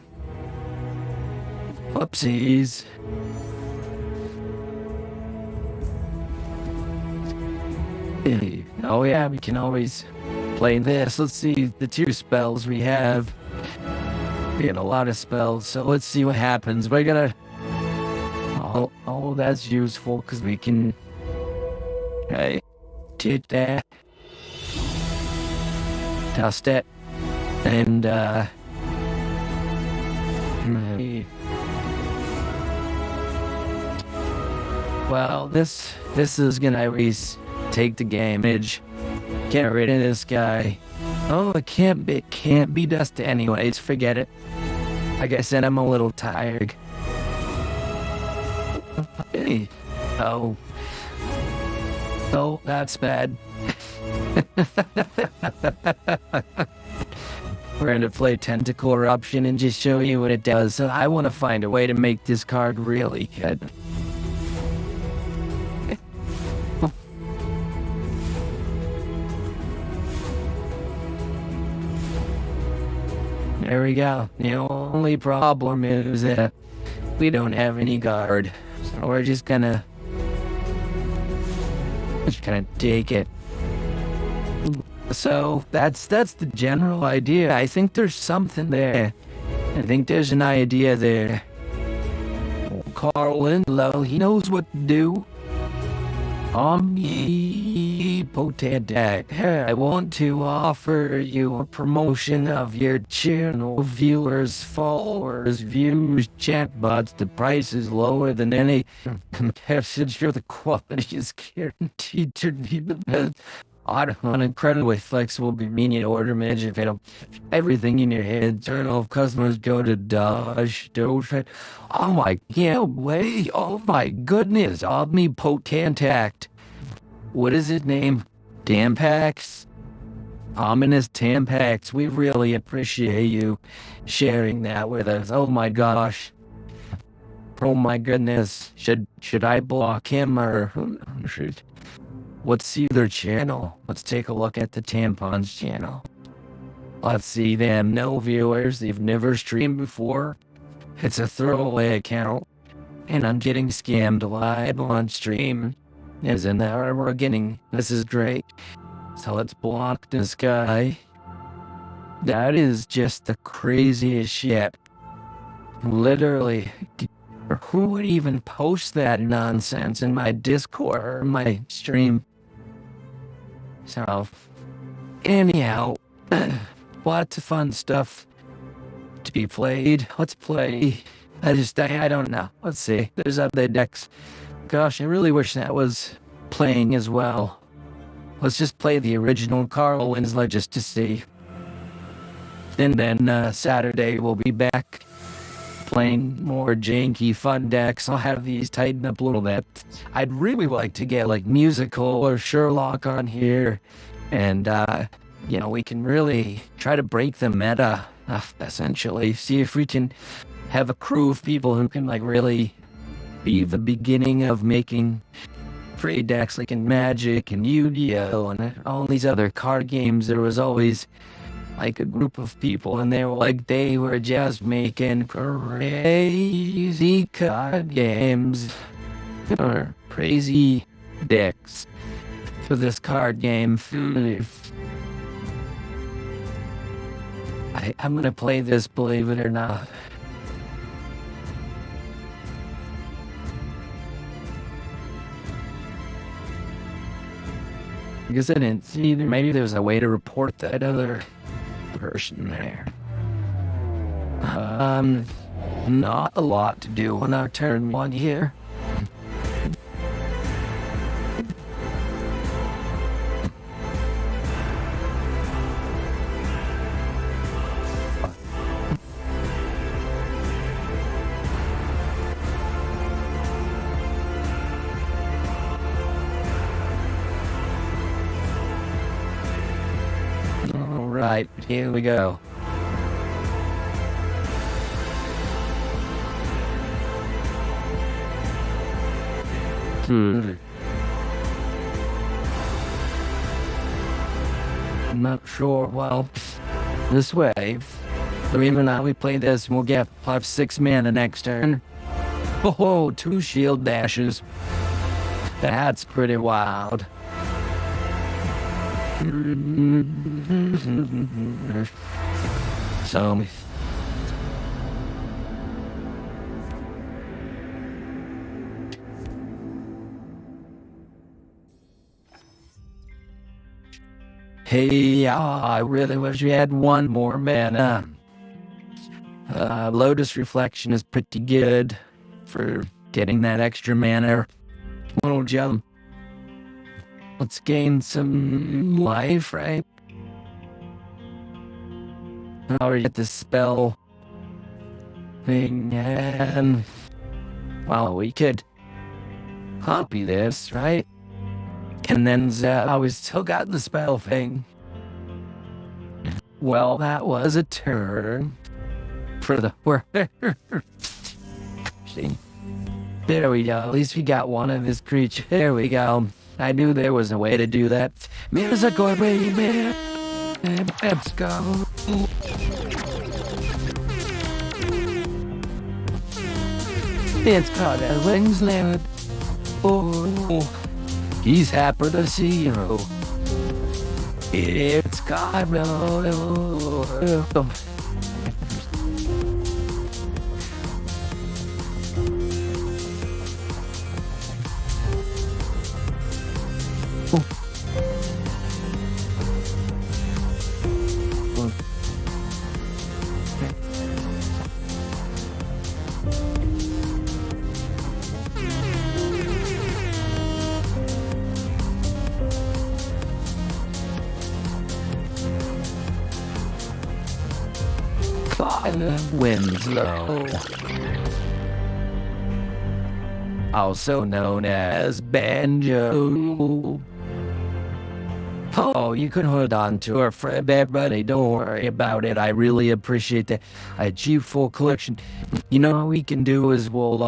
Whoopsies. Oh yeah, we can always play this. Let's see the 2 spells we have. We had a lot of spells, so let's see what happens. We're gonna... Oh, that's useful, because we can... Okay, did that. Dust it. And, well, this is gonna at least take the damage. Get rid of this guy. Oh, it can't be dusted anyways. Forget it. Like I said, I'm a little tired. Hey. Oh, that's bad. We're gonna play Tentacle Eruption and just show you what it does. So I want to find a way to make this card really good. There we go. The only problem is that we don't have any guard. So we're just gonna take it. So that's the general idea. I think there's something there. I think there's an idea there. Carl Lindlow, he knows what to do. Omnipotent. I want to offer you a promotion of your channel. Viewers, followers, views, chatbots. The price is lower than any comparison. Sure, the quality is guaranteed to be the best. On incredibly flexible, convenient order management. Everything in your head. Turn off customers. Go to Doge. Oh my, yeah, wait. Oh my goodness. Omnipotent Act. What is his name? Tampax? Ominous Tampax. We really appreciate you sharing that with us. Oh my gosh. Oh my goodness. Should I block him or should... Let's see their channel. Let's take a look at the Tampons channel. Let's see them. No viewers. They've never streamed before. It's a throwaway account. And I'm getting scammed live on stream. As in that we're getting. This is great. So let's block this guy. That is just the craziest shit. Literally. Who would even post that nonsense in my Discord or my stream? So, anyhow, lots of fun stuff to be played. Let's play. I don't know. Let's see. There's other decks. Gosh, I really wish that was playing as well. Let's just play the original Carl Winslow just to see. And then Saturday we'll be back playing more janky fun decks. I'll have these tighten up a little bit. I'd really like to get like Musical or Sherlock on here, and we can really try to break the meta, essentially. See if we can have a crew of people who can like really be the beginning of making free decks like in Magic and Yu-Gi-Oh and all these other card games. There was always like a group of people, and they were just making crazy card games or crazy decks for this card game. I'm gonna play this, believe it or not. Because I didn't see, maybe there's a way to report that other person there. Not a lot to do on our turn 1 here. Alright, here we go. I'm not sure. Well, this way. So even now we play this, we'll get 5-6 mana next turn. Oh, 2 shield dashes. That's pretty wild. So... Hey, I really wish we had one more mana. Lotus Reflection is pretty good for getting that extra mana. Little jump. Let's gain some life, right? Or get the spell thing, and well, we could copy this, right? And then we still got the spell thing. Well, that was a turn for the See, there we go. At least we got one of his creatures. There we go. I knew there was a way to do that. Musical baby, let's go. It's called a wings land. Oh, he's happy to see you. It's Carlo. Winslow, also known as Banjo. Oh, you can hold on to her for everybody. Don't worry about it. I really appreciate that. I achieved full collection. You know what we can do is we'll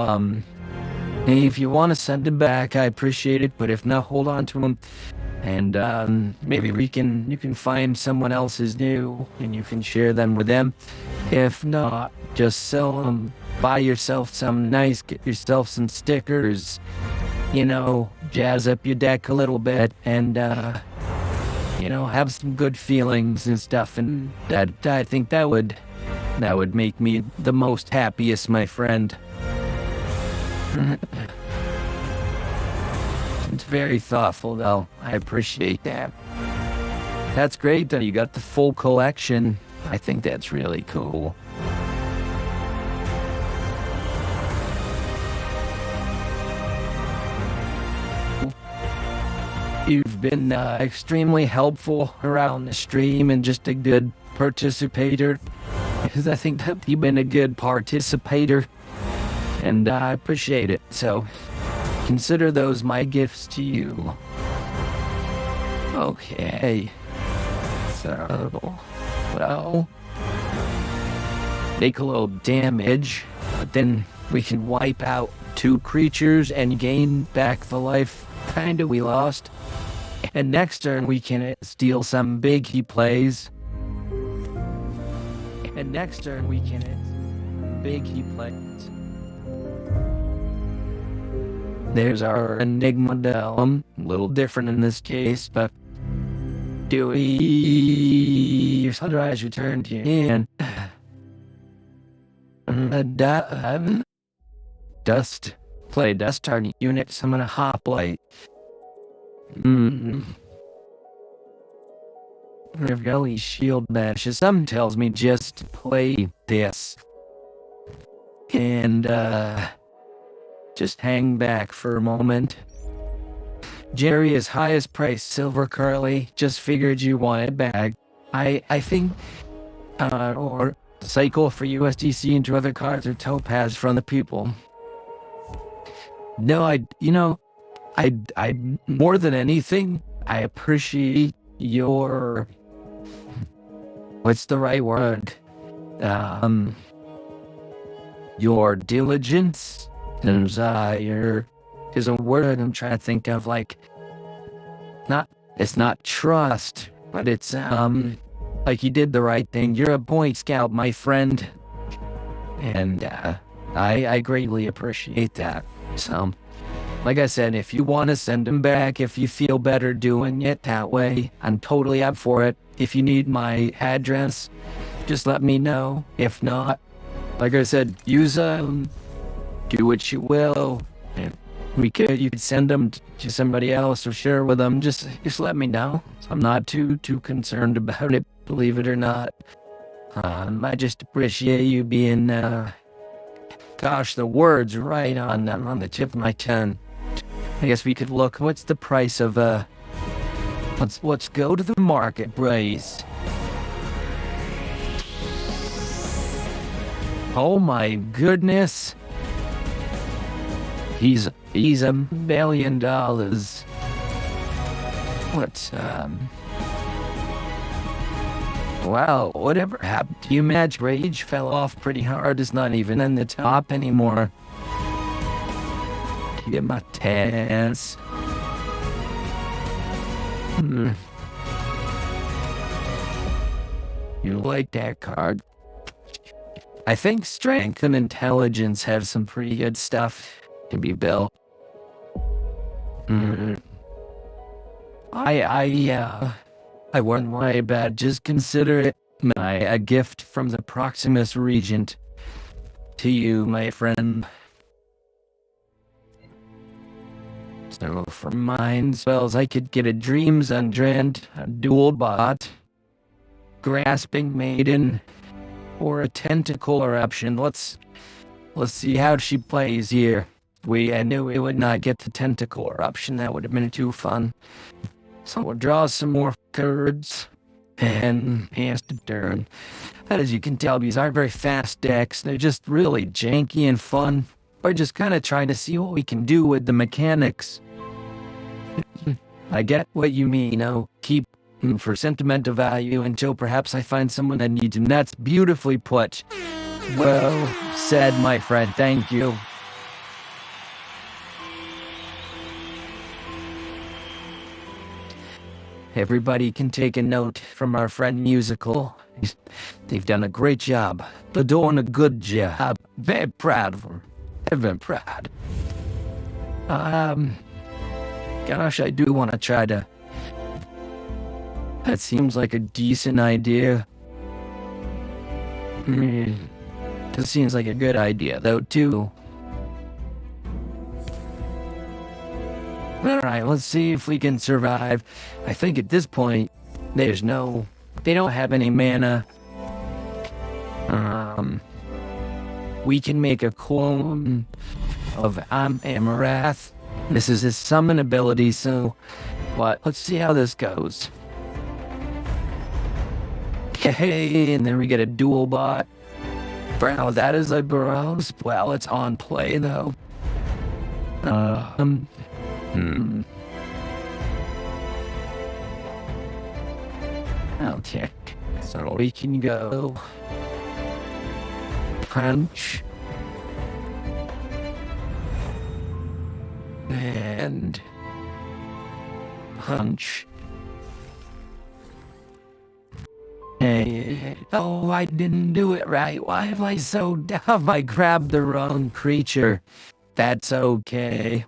hey, if you want to send him back, I appreciate it. But if not, hold on to him. And maybe you can find someone else's new and you can share them with them. If not, just sell them, buy yourself some nice, get yourself some stickers, you know, jazz up your deck a little bit and, you know, have some good feelings and stuff. And I think that would make me the most happiest, my friend. It's very thoughtful, though. I appreciate that. That's great that you got the full collection. I think that's really cool. You've been extremely helpful around the stream and just a good participator. Because I think that you've been a good participator. And I appreciate it. So consider those my gifts to you. Okay. So, well, take a little damage, but then we can wipe out 2 creatures and gain back the life kinda we lost. And next turn we can steal some big he plays. And next turn we can big he plays. There's our Enigma Dome. A little different in this case, but do we sunrise return to your hand? Dust. Play dust target unit, summon a hoplite. Ravelli shield bashes. Some tells me just play this. And just hang back for a moment. Jerry is highest price, Silver Curly. Just figured you wanted back. I think, or cycle for USDC into other cards or Topaz from the people. No, I more than anything, I appreciate your what's the right word? Your diligence, desire is a word I'm trying to think of, like, it's not trust, but it's, like you did the right thing. You're a Boy Scout, my friend. And, I greatly appreciate that. So, like I said, if you want to send him back, if you feel better doing it that way, I'm totally up for it. If you need my address, just let me know. If not, like I said, use do what you will. You could send them to somebody else or share with them. Just let me know. I'm not too concerned about it, believe it or not. I just appreciate you being, gosh, the words right on the tip of my tongue. I guess we could look. What's the price of let's go to the market price. Oh my goodness. He's $1 million. What, wow, whatever happened to you? Match Rage fell off pretty hard. It's not even in the top anymore. Get my tans. You like that card? I think Strength and Intelligence have some pretty good stuff to be built. I wouldn't worry about it. Just consider it a gift from the Proximus Regent to you, my friend. So for mine spells, I could get a Dreams Undread, a Dual Bot, Grasping Maiden, or a Tentacle Eruption. Let's see how she plays here. I knew we would not get the Tentacle Eruption. That would have been too fun. So we'll draw some more cards and pass the turn. As you can tell, these aren't very fast decks. They're just really janky and fun. We're just kind of trying to see what we can do with the mechanics. I get what you mean, keep for sentimental value until perhaps I find someone that needs him. That's beautifully put. Well said, my friend. Thank you. Everybody can take a note from our friend Musical. They've done a great job. They're doing a good job. Very proud of them. Very proud. Gosh, I do want to try to... That seems like a decent idea. This seems like a good idea, though, too. Alright, let's see if we can survive. I think at this point, they don't have any mana. We can make a clone of Amarath. This is his summon ability, so let's see how this goes. Hey, and then we get a dual bot. Wow, that is a browse. Well, it's on play though. Okay, so we can go punch and punch. Hey, oh, I didn't do it right. Why am I so dumb? I grabbed the wrong creature. That's okay.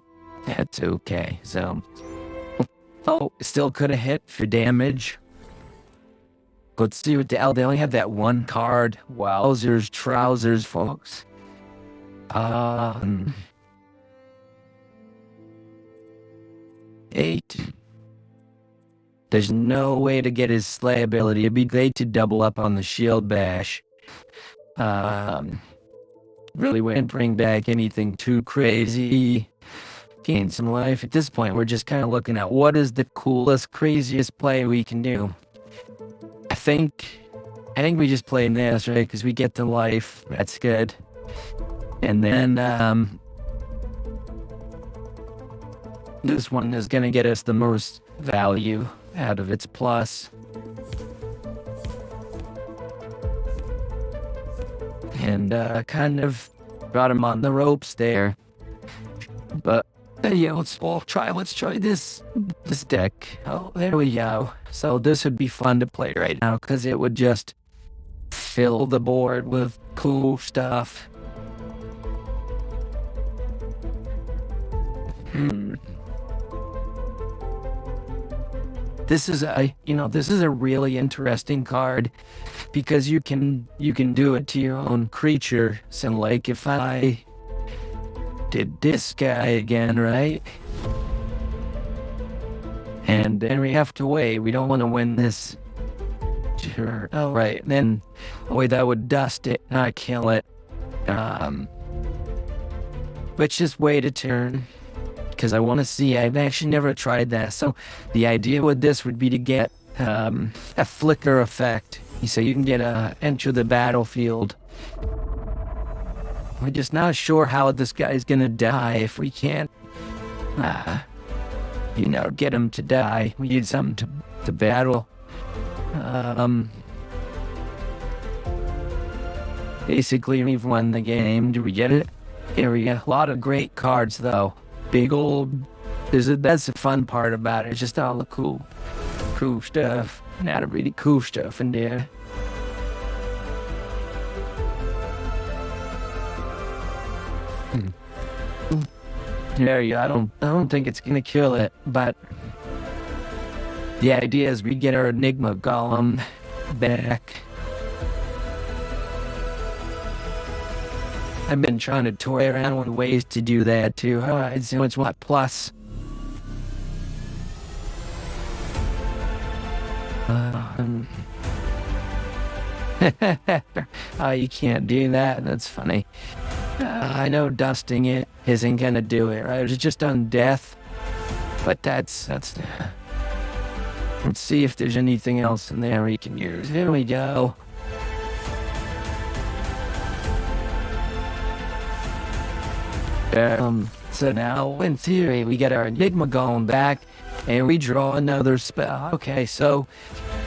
That's okay. So, still could have hit for damage. Let's see what they only have that one card. Wowzers, trousers, folks. 8. There's no way to get his slay ability. It'd be great to double up on the shield bash. Really wouldn't bring back anything too crazy. Gain some life. At this point, we're just kind of looking at what is the coolest, craziest play we can do. I think we just play this, right? Because we get the life. That's good. And then, this one is going to get us the most value out of its plus. and kind of got him on the ropes there. But yeah, let's try this deck. Oh, there we go. So this would be fun to play right now because it would just fill the board with cool stuff. This is a really interesting card because you can do it to your own creature. So like if I did this guy again, right? And then we have to wait. We don't want to win this. Sure. Oh, right. Then, wait, that would dust it, not kill it. Let's just wait a turn. Because I want to see. I've actually never tried that. So, the idea with this would be to get a flicker effect. So you can get enter the battlefield. We're just not sure how this guy's gonna die if we can't, get him to die. We need something to battle. Basically, we've won the game. Do we get it? Here we go. A lot of great cards, though. Big old. That's the fun part about it. It's just all the cool stuff. Not a really cool stuff in there. There you go. I don't think it's gonna kill it, but the idea is we get our Enigma Golem back. I've been trying to toy around with ways to do that too. Alright, so it's what, plus? Oh, you can't do that. That's funny. I know dusting it isn't gonna do it, right? It's just on death. But that's. Let's see if there's anything else in there we can use. Here we go. So now, in theory, we get our Enigma Golem back, and we draw another spell. Okay, so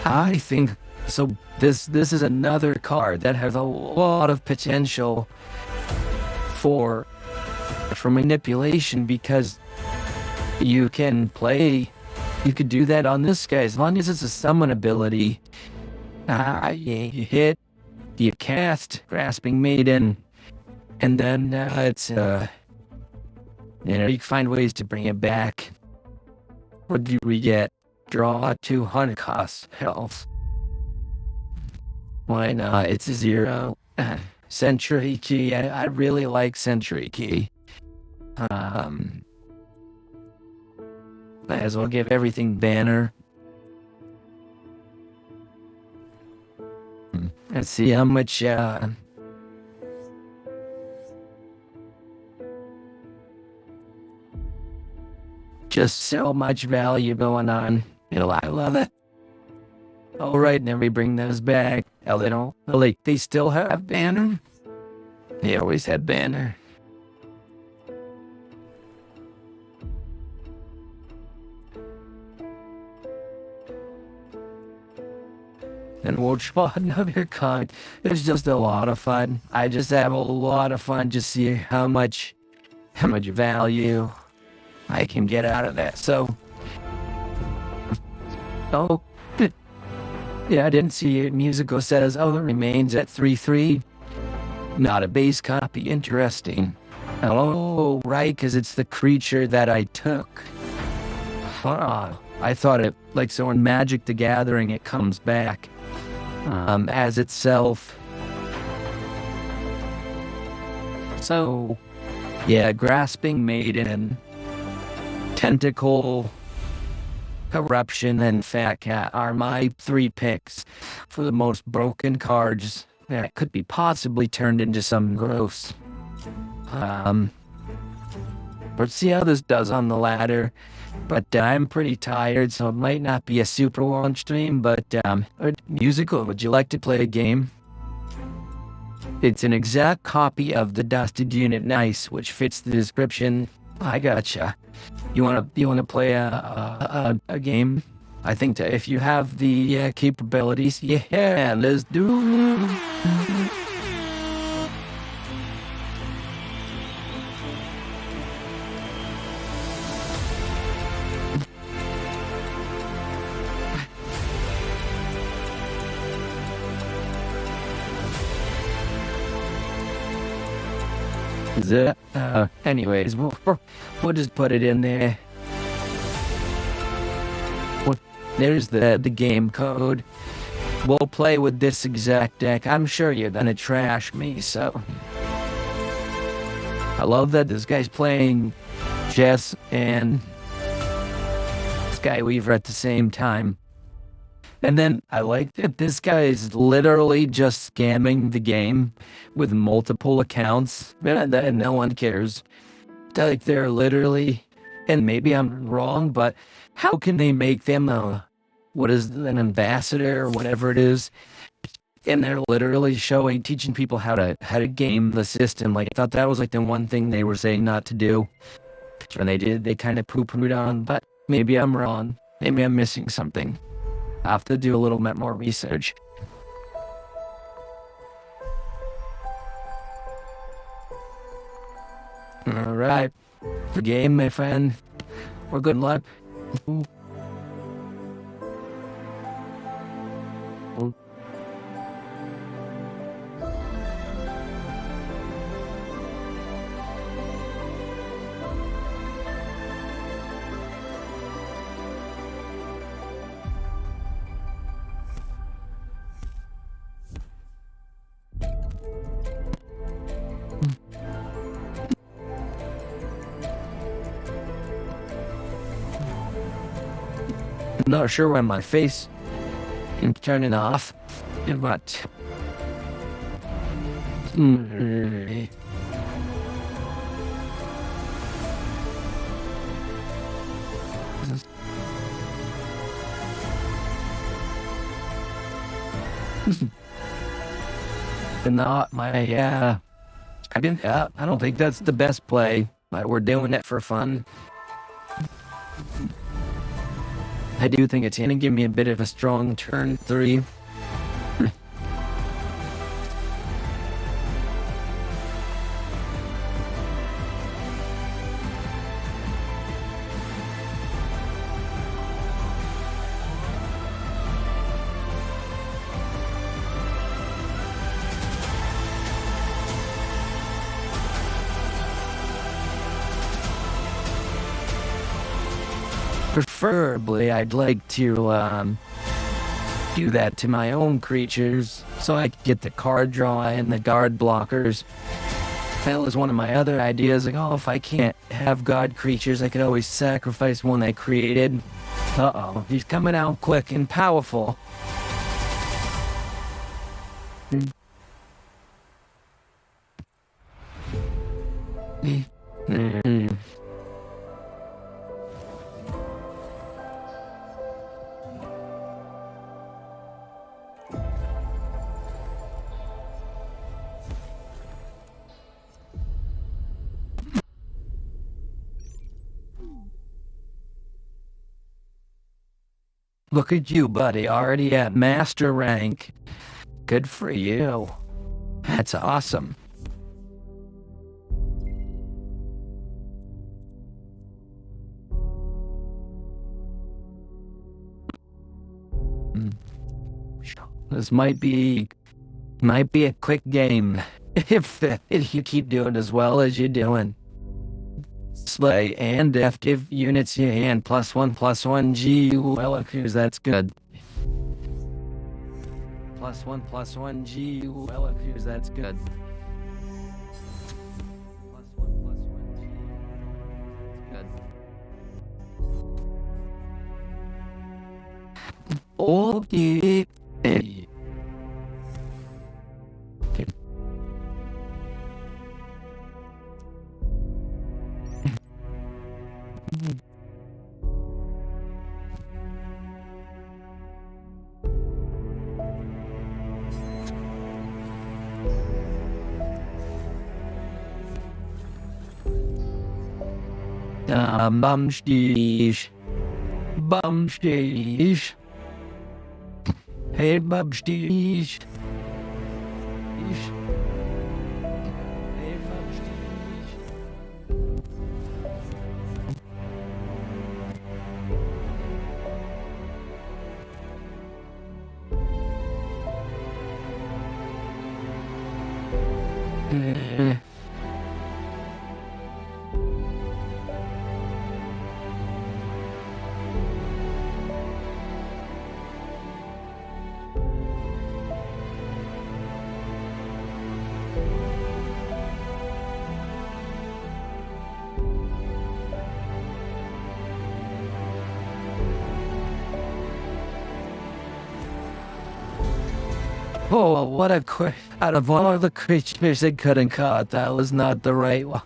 I think so. This is another card that has a lot of potential for manipulation because you could do that on this guy as long as it's a summon ability. You hit, you cast Grasping Maiden, and then it's you can find ways to bring it back. What do we get? Draw 200 cost health. Why not? It's a 0. Century Key. I really like Century Key. Might as well give everything banner. Let's see how much just so much value going on. I love it. All right, then we bring those back. Oh, they don't. They still have banner. They always had banner. And we'll draw another card. It's just a lot of fun. I just have a lot of fun just seeing how much value I can get out of that. So, yeah, I didn't see it. Musical says, it remains at 3/3. Not a base copy. Interesting. Oh, right, because it's the creature that I took. I thought it, so in Magic the Gathering, it comes back as itself. So, yeah, Grasping Maiden, Tentacle, Corruption, and Fat Cat are my 3 picks for the most broken cards that could be possibly turned into something gross. Let's see how this does on the ladder. But I'm pretty tired, so it might not be a super long stream. But Musical, would you like to play a game? It's an exact copy of the Dusted Unit Nice, which fits the description. I gotcha. You wanna play a game? I think that if you have the capabilities, yeah, let's do it. Anyways, we'll just put it in there. Well, there's the game code. We'll play with this exact deck. I'm sure you're gonna trash me, so. I love that this guy's playing Jess and Skyweaver at the same time. And then I like that this guy is literally just scamming the game with multiple accounts, and no one cares. Like, they're literally, and maybe I'm wrong, but how can they make them an ambassador or whatever it is? And they're literally teaching people how to game the system. Like, I thought that was like the one thing they were saying not to do. When they did, they kind of poo-pooed on, but maybe I'm wrong. Maybe I'm missing something. I'll have to do a little bit more research. All right. For game, my friend. We're good luck. I'm not sure why my face is turning off, but not my I don't think that's the best play, but we're doing it for fun. I do think it's gonna give me a bit of a strong turn 3. Preferably, I'd like to do that to my own creatures, so I could get the card draw and the guard blockers. That was one of my other ideas, like, oh, if I can't have god creatures, I could always sacrifice one I created. Uh-oh, he's coming out quick and powerful. Look at you, buddy, already at master rank. Good for you. That's awesome. This might be a quick game if you keep doing as well as you're doing. Slay and active units and +1/+1 GULQs, that's good. +1/+1 GULQs, that's good. +1/+1 G, good. Okay. Bumsties. Bumsties. Hey, Bumsties. Hey, Bumsties. Oh, what a out of all the creatures it couldn't cut, that was not the right one.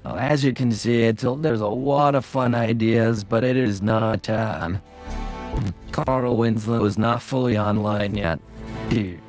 Well, as you can see, there's a lot of fun ideas, but it is not Carl Winslow is not fully online yet. Dude.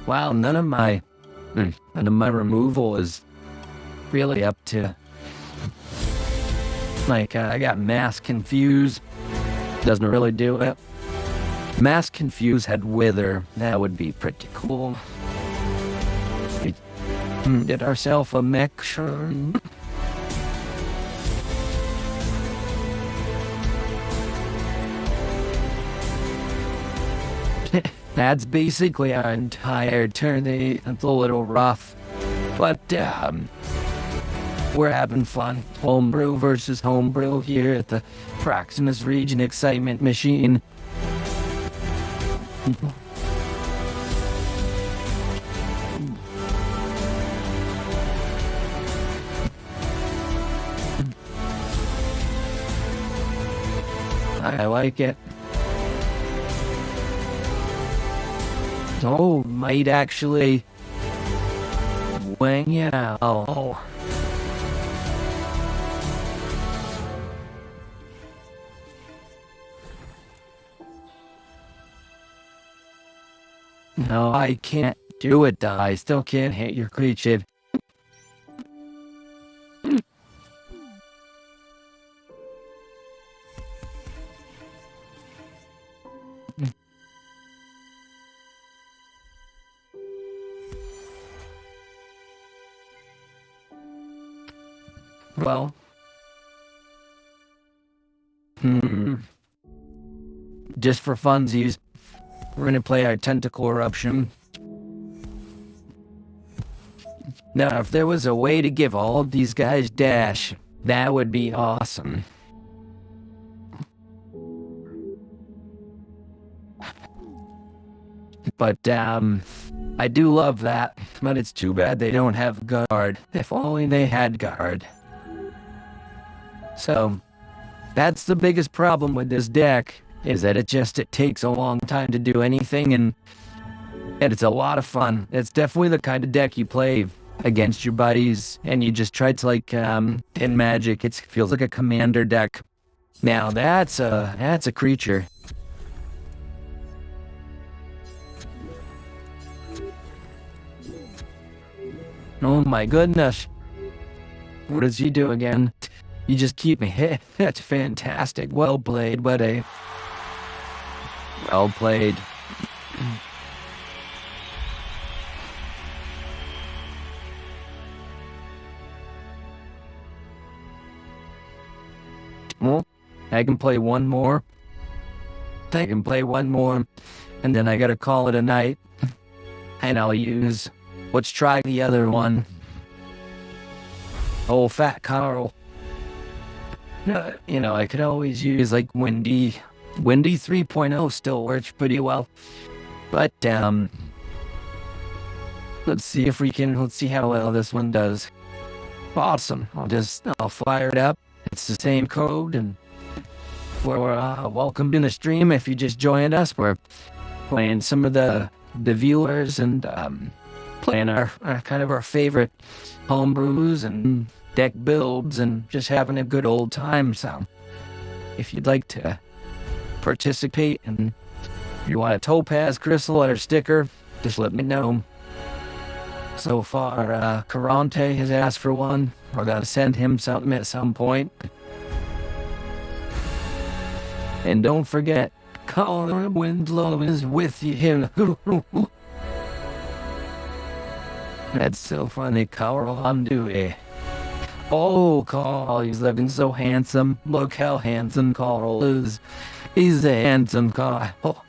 Wow, none of my removal is really up to, like, I got mass confuse, doesn't really do it. Mass confuse had wither, that would be pretty cool. Did ourselves a mech, sure. That's basically our entire turn. It's a little rough, but we're having fun. Homebrew versus homebrew here at the Proximus Region Excitement Machine. I like it. Oh, might actually wing it out. Oh. No, I can't do it, though. I still can't hit your creature. Well, just for funsies, we're gonna play our Tentacle Eruption. Now, if there was a way to give all of these guys dash, that would be awesome. But, I do love that, but it's too bad they don't have guard. If only they had guard. So, that's the biggest problem with this deck, is that it takes a long time to do anything, and it's a lot of fun. It's definitely the kind of deck you play against your buddies, and you just try to, like, in Magic, it feels like a commander deck. Now, that's a creature. Oh my goodness. What does he do again? You just keep me hit. That's fantastic. Well played, buddy. Well played. Well, I can play one more. And then I gotta call it a night. And I'll use... Let's try the other one. Oh, Fat Carl. You know, I could always use, like, Windy 3.0 still works pretty well. But, let's see how well this one does. Awesome. I'll fire it up. It's the same code, and we're welcome to the stream if you just joined us. We're playing some of the viewers and, playing our kind of our favorite homebrews and deck builds and just having a good old time. So if you'd like to participate and you want a topaz crystal or sticker, just let me know. So far, Carante has asked for one. We're gonna send him something at some point. And don't forget, Colin Winslow is with you. That's so funny, Carl. I'm doing. Oh, Carl, he's looking so handsome. Look how handsome Carl is. He's a handsome Carl. Oh.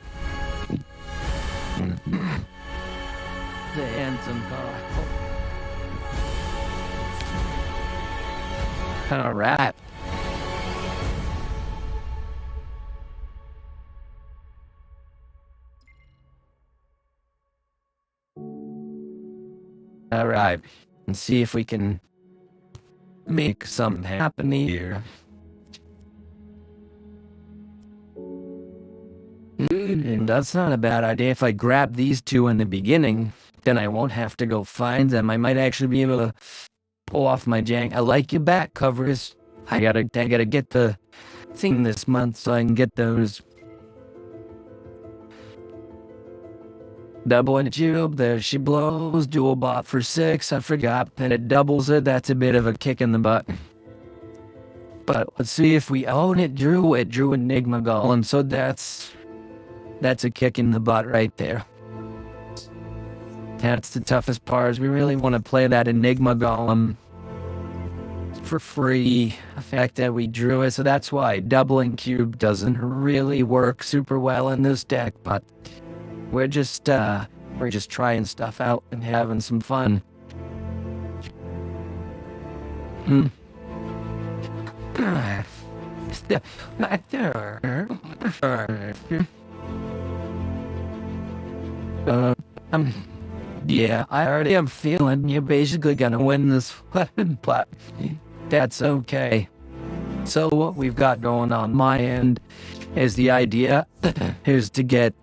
The handsome Carl. All right. All right. Let's see if we can make something happen here. And that's not a bad idea. If I grab these two in the beginning, then I won't have to go find them. I might actually be able to pull off my jank. I like your back covers. I gotta get the thing this month so I can get those. Double and tube, there she blows. Dual bot for 6. I forgot that it doubles it. That's a bit of a kick in the butt. But let's see if we own it. Drew Enigma Golem. So that's a kick in the butt right there. That's the toughest part. Is we really want to play that Enigma Golem for free. The fact that we drew it, so that's why doubling cube doesn't really work super well in this deck. But we're just trying stuff out and having some fun. Yeah, I already am feeling you're basically gonna win this weapon, but that's okay. So what we've got going on my end is the idea is to get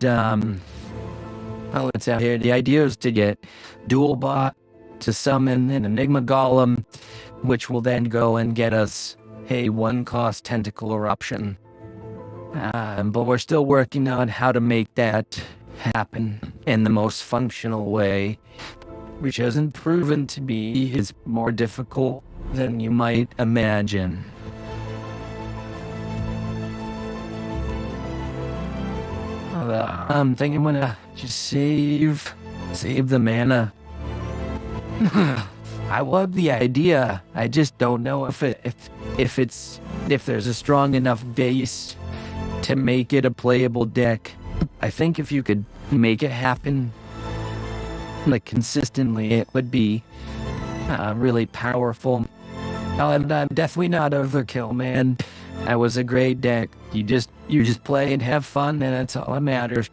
it's out here. The idea is to get Dual Bot to summon an Enigma Golem, which will then go and get us a 1-cost Tentacle Eruption. But we're still working on how to make that happen in the most functional way, which hasn't proven to be as more difficult than you might imagine. I'm thinking I'm gonna just save the mana. I love the idea. I just don't know if there's a strong enough base to make it a playable deck. I think if you could make it happen like consistently, it would be really powerful. I'm definitely not overkill, man. That was a great deck. You just play and have fun, and that's all that matters.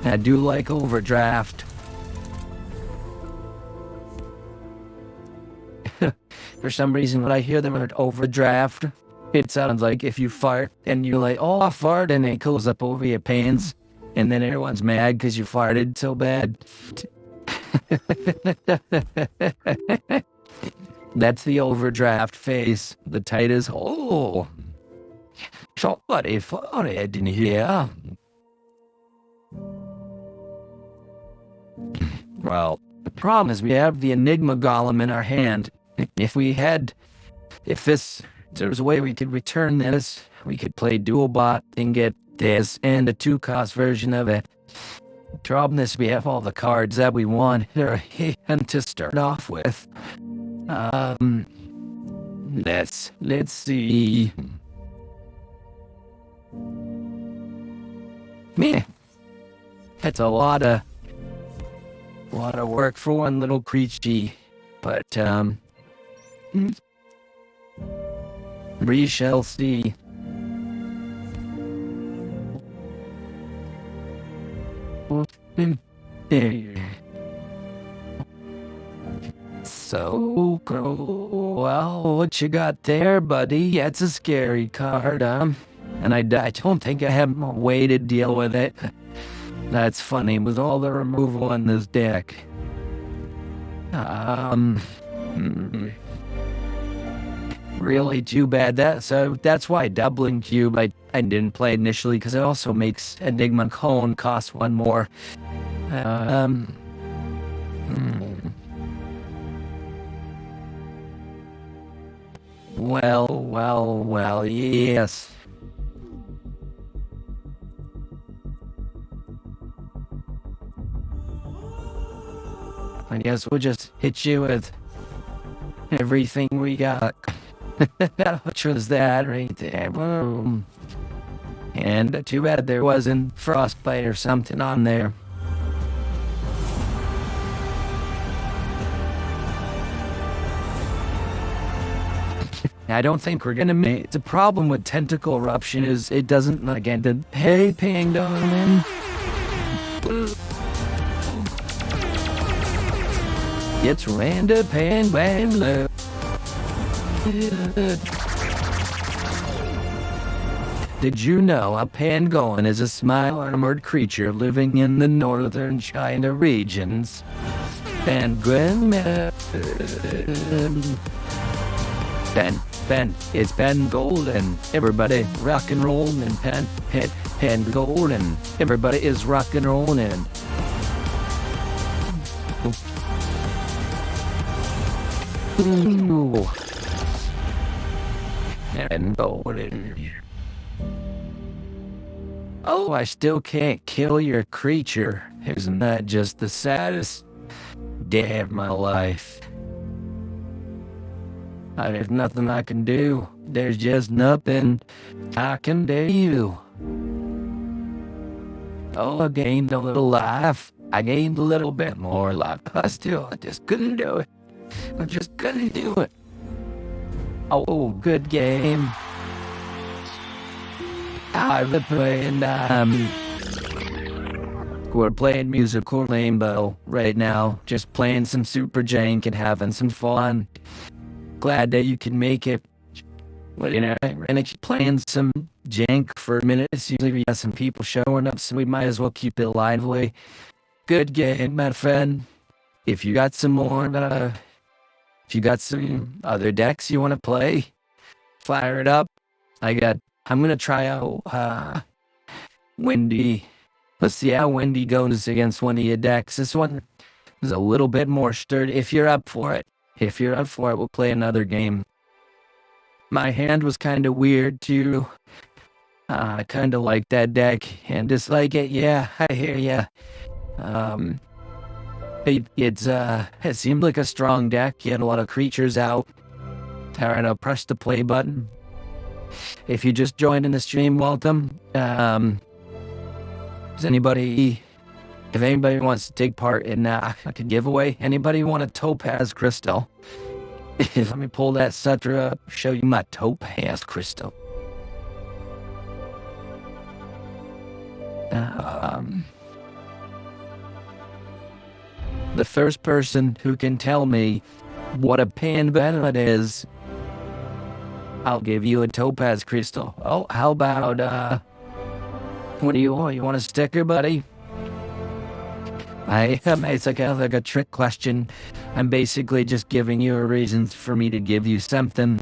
I do like Overdraft. For some reason, when I hear the word Overdraft, it sounds like if you fart and you're like, oh, I fart, and it goes up over your pants, and then everyone's mad because you farted so bad. That's the Overdraft face. The tight is, oh, somebody farted in here. Well, the problem is we have the Enigma Golem in our hand. If there was a way we could return this, we could play Dual Bot and get this and a 2-cost version of it. The problem is we have all the cards that we want and to start off with. Let's see. Man, that's a lot of work for one little creature, but we shall see. So, well, what you got there, buddy? Yeah, it's a scary card, and I don't think I have a way to deal with it. That's funny, with all the removal in this deck. Really too bad. That's why doubling cube I didn't play initially, because it also makes Enigma Cone cost 1 more. Hmm. Well, yes. I guess we'll just hit you with everything we got. Which was that right there. Boom. And too bad there wasn't frostbite or something on there. I don't think we're gonna make the problem with tentacle eruption is it doesn't again the hey pangolin. It's random pangolin. Did you know a pangolin is a small armored creature living in the northern China regions? Penguin. Ben, it's Ben Golden. Everybody rock and roll and Pen Golden. Everybody is rock and rolling. Ooh. And Golden. Oh, I still can't kill your creature. Isn't that just the saddest day of my life? There's nothing I can do. There's just nothing I can do. Oh, I gained a little life. I gained a little bit more life. I just couldn't do it. I just couldn't do it. Oh, good game. I'm playing, we're playing Musical Rainbow right now. Just playing some Super Jank and having some fun. Glad that you can make it. Well, you know, and it's playing some jank for a minute. It's usually we got some people showing up, so we might as well keep it lively. Good game, my friend. If you got some more, if you got some other decks you want to play, fire it up. I'm gonna try out Wendy. Let's see how Wendy goes against one of your decks. This one is a little bit more sturdy. If you're up for it. We'll play another game. My hand was kind of weird too. I kind of like that deck and dislike it. Yeah, I hear ya. It seemed like a strong deck. You had a lot of creatures out. Alright, I'll press the play button. If you just joined in the stream, welcome. If anybody wants to take part in a giveaway, anybody want a topaz crystal? Let me pull that sucker up, show you my topaz crystal. The first person who can tell me what a panvenomate is, I'll give you a topaz crystal. Oh, how about, what do you want? You want a sticker, buddy? It's like a trick question. I'm basically just giving you a reason for me to give you something.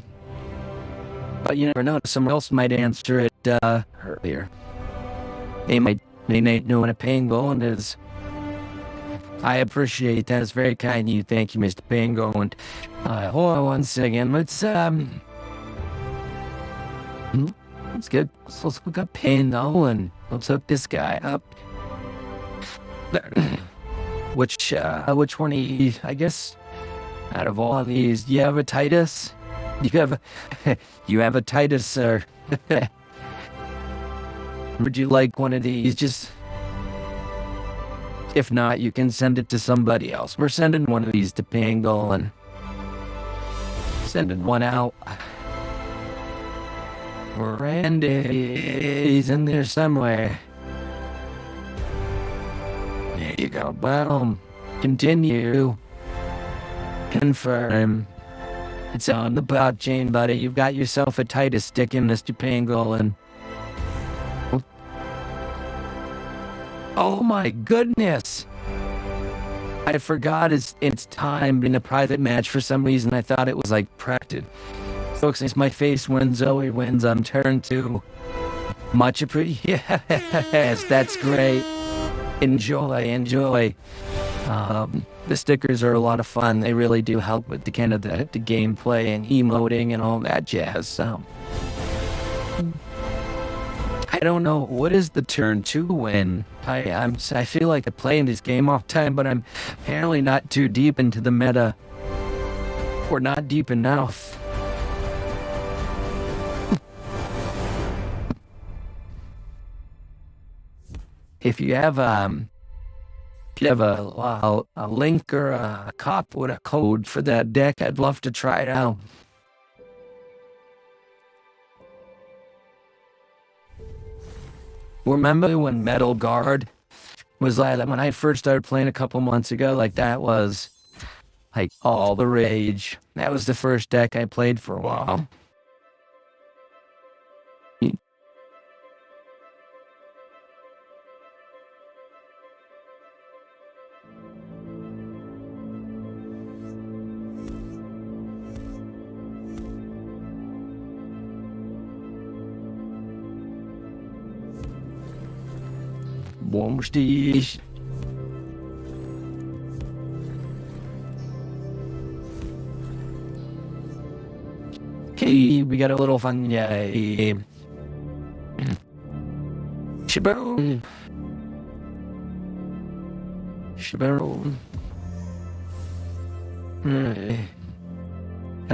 But you never know, someone else might answer it earlier. They might know what a pangolin is. I appreciate that. It's very kind of you. Thank you, Mr. Pangolin. Hold on one second. Let's get. Let's look up Pangolin. Let's hook this guy up. Which one of these, I guess, out of all of these, do you have a Titus? You have a Titus, sir. Would you like one of these? Just, if not, you can send it to somebody else. We're sending one of these to Pangolin. Sending one out. Randy's in there somewhere. There you go. Well, continue. Confirm. It's on the blockchain, buddy. You've got yourself a Titus stick in Mr. Pangolin. Oh my goodness! I forgot it's time in a private match for some reason. I thought it was like practice. So since my face when Zoe wins, I'm turn 2. Much appreciated. Yes, that's great. Enjoy. The stickers are a lot of fun. They really do help with the kind of the gameplay and emoting and all that jazz. So I don't know, what is the turn to win? I feel like I'm playing this game off time, but I'm apparently not too deep into the meta. Or not deep enough. If you have a link or a cop with a code for that deck, I'd love to try it out. Remember when Metal Guard was like, when I first started playing a couple months ago, like that was like all the rage. That was the first deck I played for a while. Boomsties. Okay, we got a little fun game. Shaboom. Shaboom.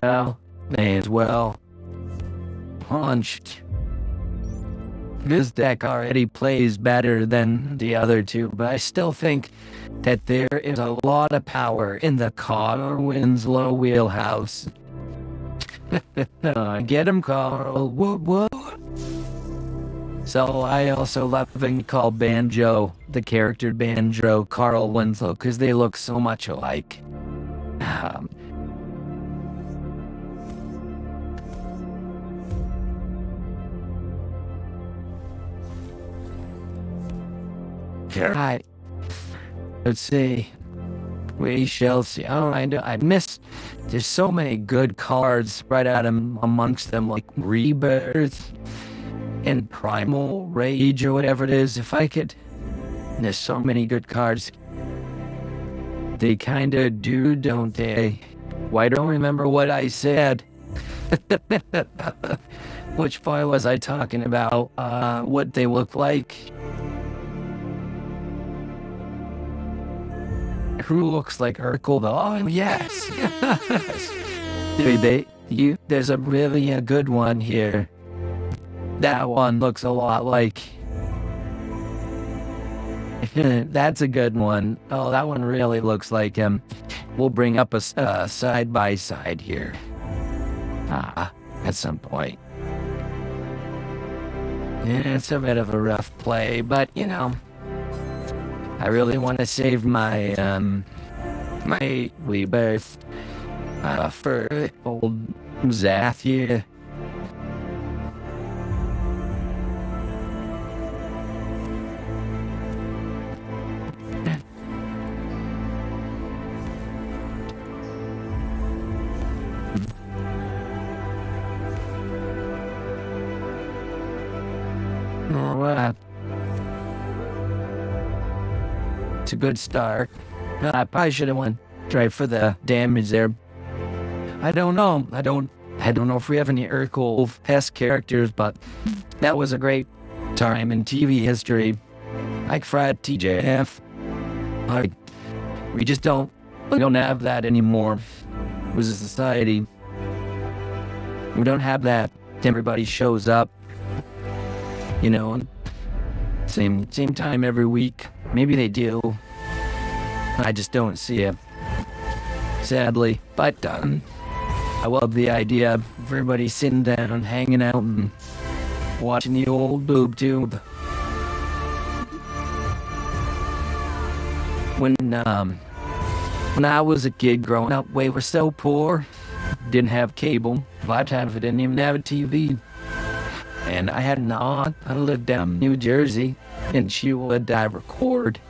Well, may as well. Punched. This deck already plays better than the other two, but I still think that there is a lot of power in the Carl Winslow wheelhouse. Get him, Carl. Whoop, whoop. So I also love being called Banjo, the character Banjo, Carl Winslow, because they look so much alike. Alright. Let's see. We shall see. Oh, I missed. There's so many good cards right out amongst them, like Rebirth and Primal Rage or whatever it is. If I could. There's so many good cards. They kind of do, don't they? Well, I don't remember what I said. Which part was I talking about? What they look like? Who looks like Urkel though? Oh, yes. There's a really good one here. That one looks a lot like. That's a good one. Oh, that one really looks like him. We'll bring up a side by side here. At some point. Yeah, it's a bit of a rough play, but you know. I really want to save my my Rebirth for old Zath here. Alright. It's a good start. I probably should have tried for the damage there. I don't know. I don't know if we have any Urkel-esque characters, but that was a great time in TV history. Like Fred TJF. We just don't have that anymore. It was a society. We don't have that. Everybody shows up. You know, same time every week. Maybe they do. I just don't see it. Sadly. But I love the idea of everybody sitting down and hanging out and watching the old boob tube. When I was a kid growing up, we were so poor. Didn't have cable. By the time I didn't even have a TV. And I had an aunt. I lived down in New Jersey, and she would record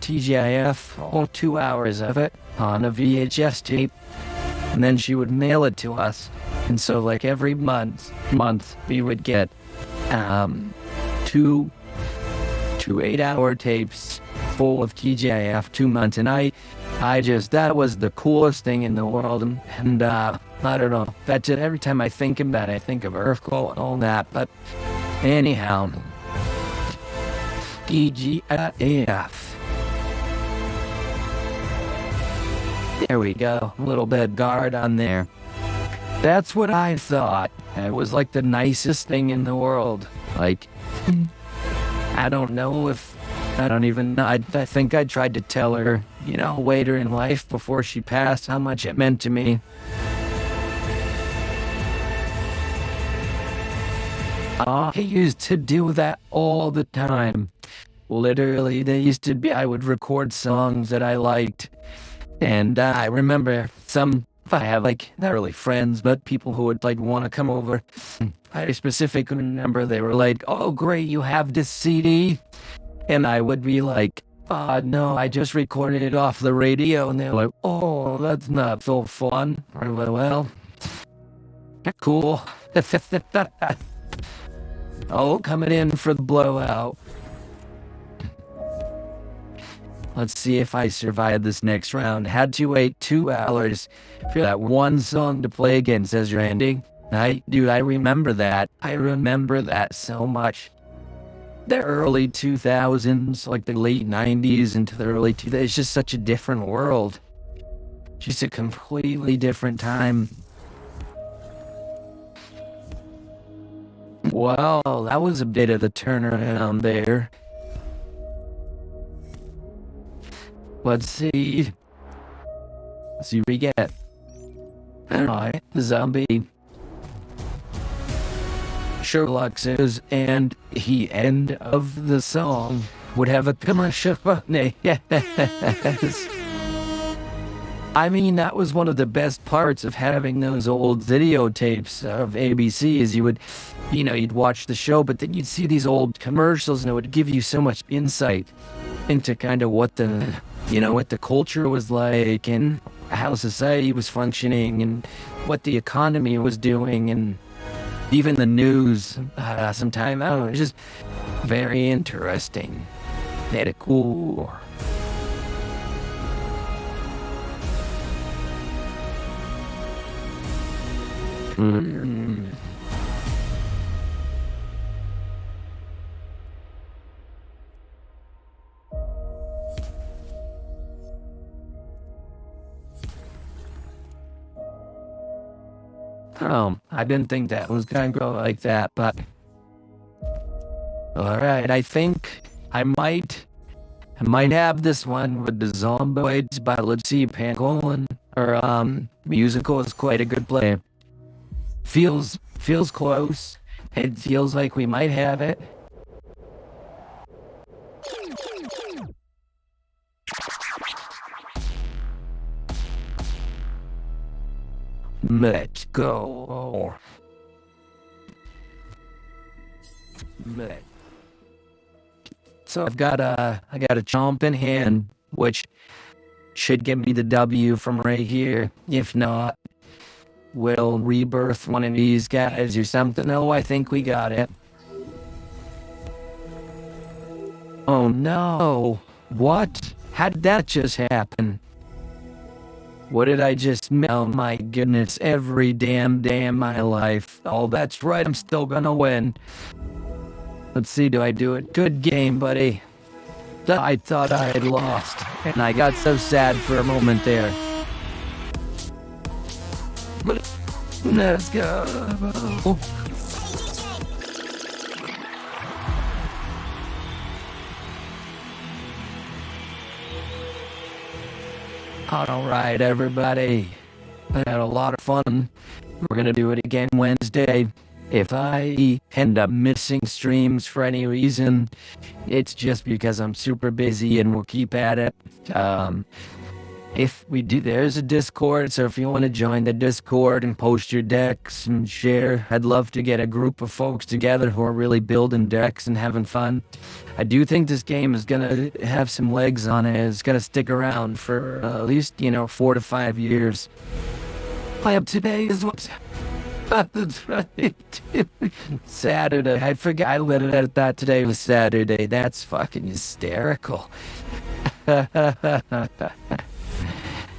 TGIF, all 2 hours of it, on a VHS tape, and then she would mail it to us. And so, like every month, we would get two 2 8-hour tapes full of TGIF 2 months, and that was the coolest thing in the world, and I don't know, that's it. Every time I think about it, I think of Earthquake and all that, but anyhow, TGIF. There we go, a little bit of guard on there. That's what I thought. It was like the nicest thing in the world. Like, I don't know if, I don't even know. I think I tried to tell her, later in life before she passed, how much it meant to me. I used to do that all the time. Literally, I would record songs that I liked. And I remember I have not really friends, but people who would want to come over. I specifically remember they were like, "Oh, great, you have this CD?" And I would be like, "No, I just recorded it off the radio." And they're like, "Oh, that's not so fun." I'm like, "Well, cool." Oh, coming in for the blowout. Let's see if I survive this next round. Had to wait 2 hours for that one song to play again, says Randy. I remember that. I remember that so much. The early 2000s, like the late 90s into the early 2000s, it's just such a different world. Just a completely different time. Well, that was a bit of the turnaround there. Let's see what we get. Alright, zombie. Sherlock says, and the end of the song would have a commercial. Yes. I mean, that was one of the best parts of having those old videotapes of ABC is you'd watch the show, but then you'd see these old commercials and it would give you so much insight into kind of what the culture was like and how society was functioning and what the economy was doing and even the news. Sometimes, I don't know, it's just very interesting. They had a cool. I didn't think that was gonna go like that, but alright, I think I might have this one with the Zomboids by, let's see, Pangolin, or musical is quite a good play. Feels close. It feels like we might have it. Let's go. So I got a chomp in hand, which should give me the W from right here. If not, we'll rebirth one of these guys or something. Oh, I think we got it. Oh no. What? How did that just happen? What did I just... Oh my goodness, every damn day of my life. Oh, that's right, I'm still gonna win. Let's see, do I do it? Good game, buddy. I thought I had lost, and I got so sad for a moment there. Let's go. Alright, everybody. I had a lot of fun. We're gonna do it again Wednesday. If I end up missing streams for any reason, it's just because I'm super busy and we'll keep at it. If we do, there's a Discord, so if you want to join the Discord and post your decks and share, I'd love to get a group of folks together who are really building decks and having fun. I do think this game is going to have some legs on it. It's going to stick around for at least, 4 to 5 years. Play up today is what... That's right. Saturday. I forgot I let it out that today was Saturday. That's fucking hysterical.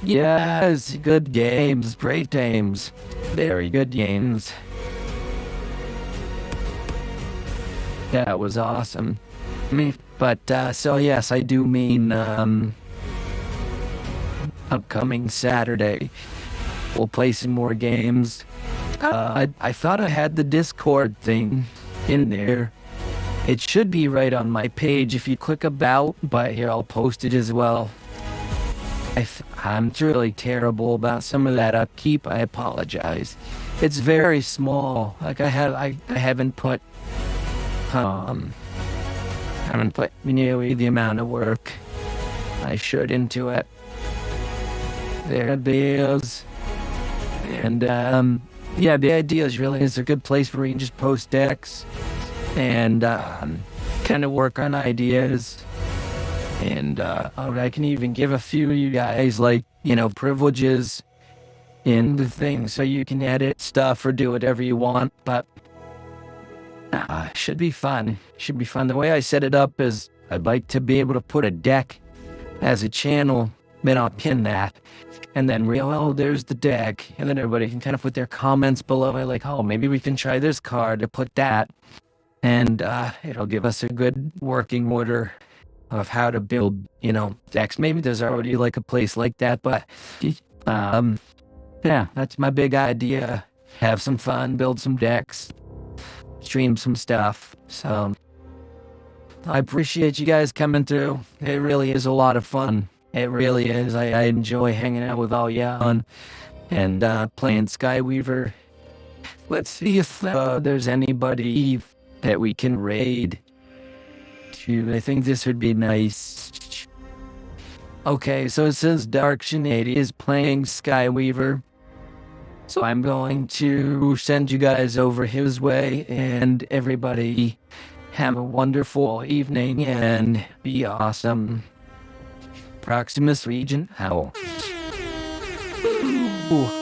Yes, good games, great games. Very good games. That was awesome. So yes, I do mean upcoming Saturday. We'll play some more games. I thought I had the Discord thing in there. It should be right on my page if you click about, but here I'll post it as well. I'm really terrible about some of that upkeep. I apologize. It's very small. Like I haven't put nearly the amount of work I should into it. There it is. And yeah, the idea is really it's a good place where you can just post decks and kind of work on ideas. And I can even give a few of you guys like, privileges in the thing so you can edit stuff or do whatever you want. But should be fun. Should be fun. The way I set it up is I'd like to be able to put a deck as a channel, then I'll pin that. And then there's the deck. And then everybody can kind of put their comments below. Like, maybe we can try this card to put that. And it'll give us a good working order of how to build, decks. Maybe there's already like a place like that, but yeah, that's my big idea. Have some fun, build some decks, stream some stuff. So I appreciate you guys coming through. It really is a lot of fun. It really is. I enjoy hanging out with all y'all and playing Skyweaver. Let's see if there's anybody that we can raid. I think this would be nice. Okay, so it says Dark Shenady is playing Skyweaver. So I'm going to send you guys over his way, and everybody have a wonderful evening and be awesome. Proximus Region, how? Ooh.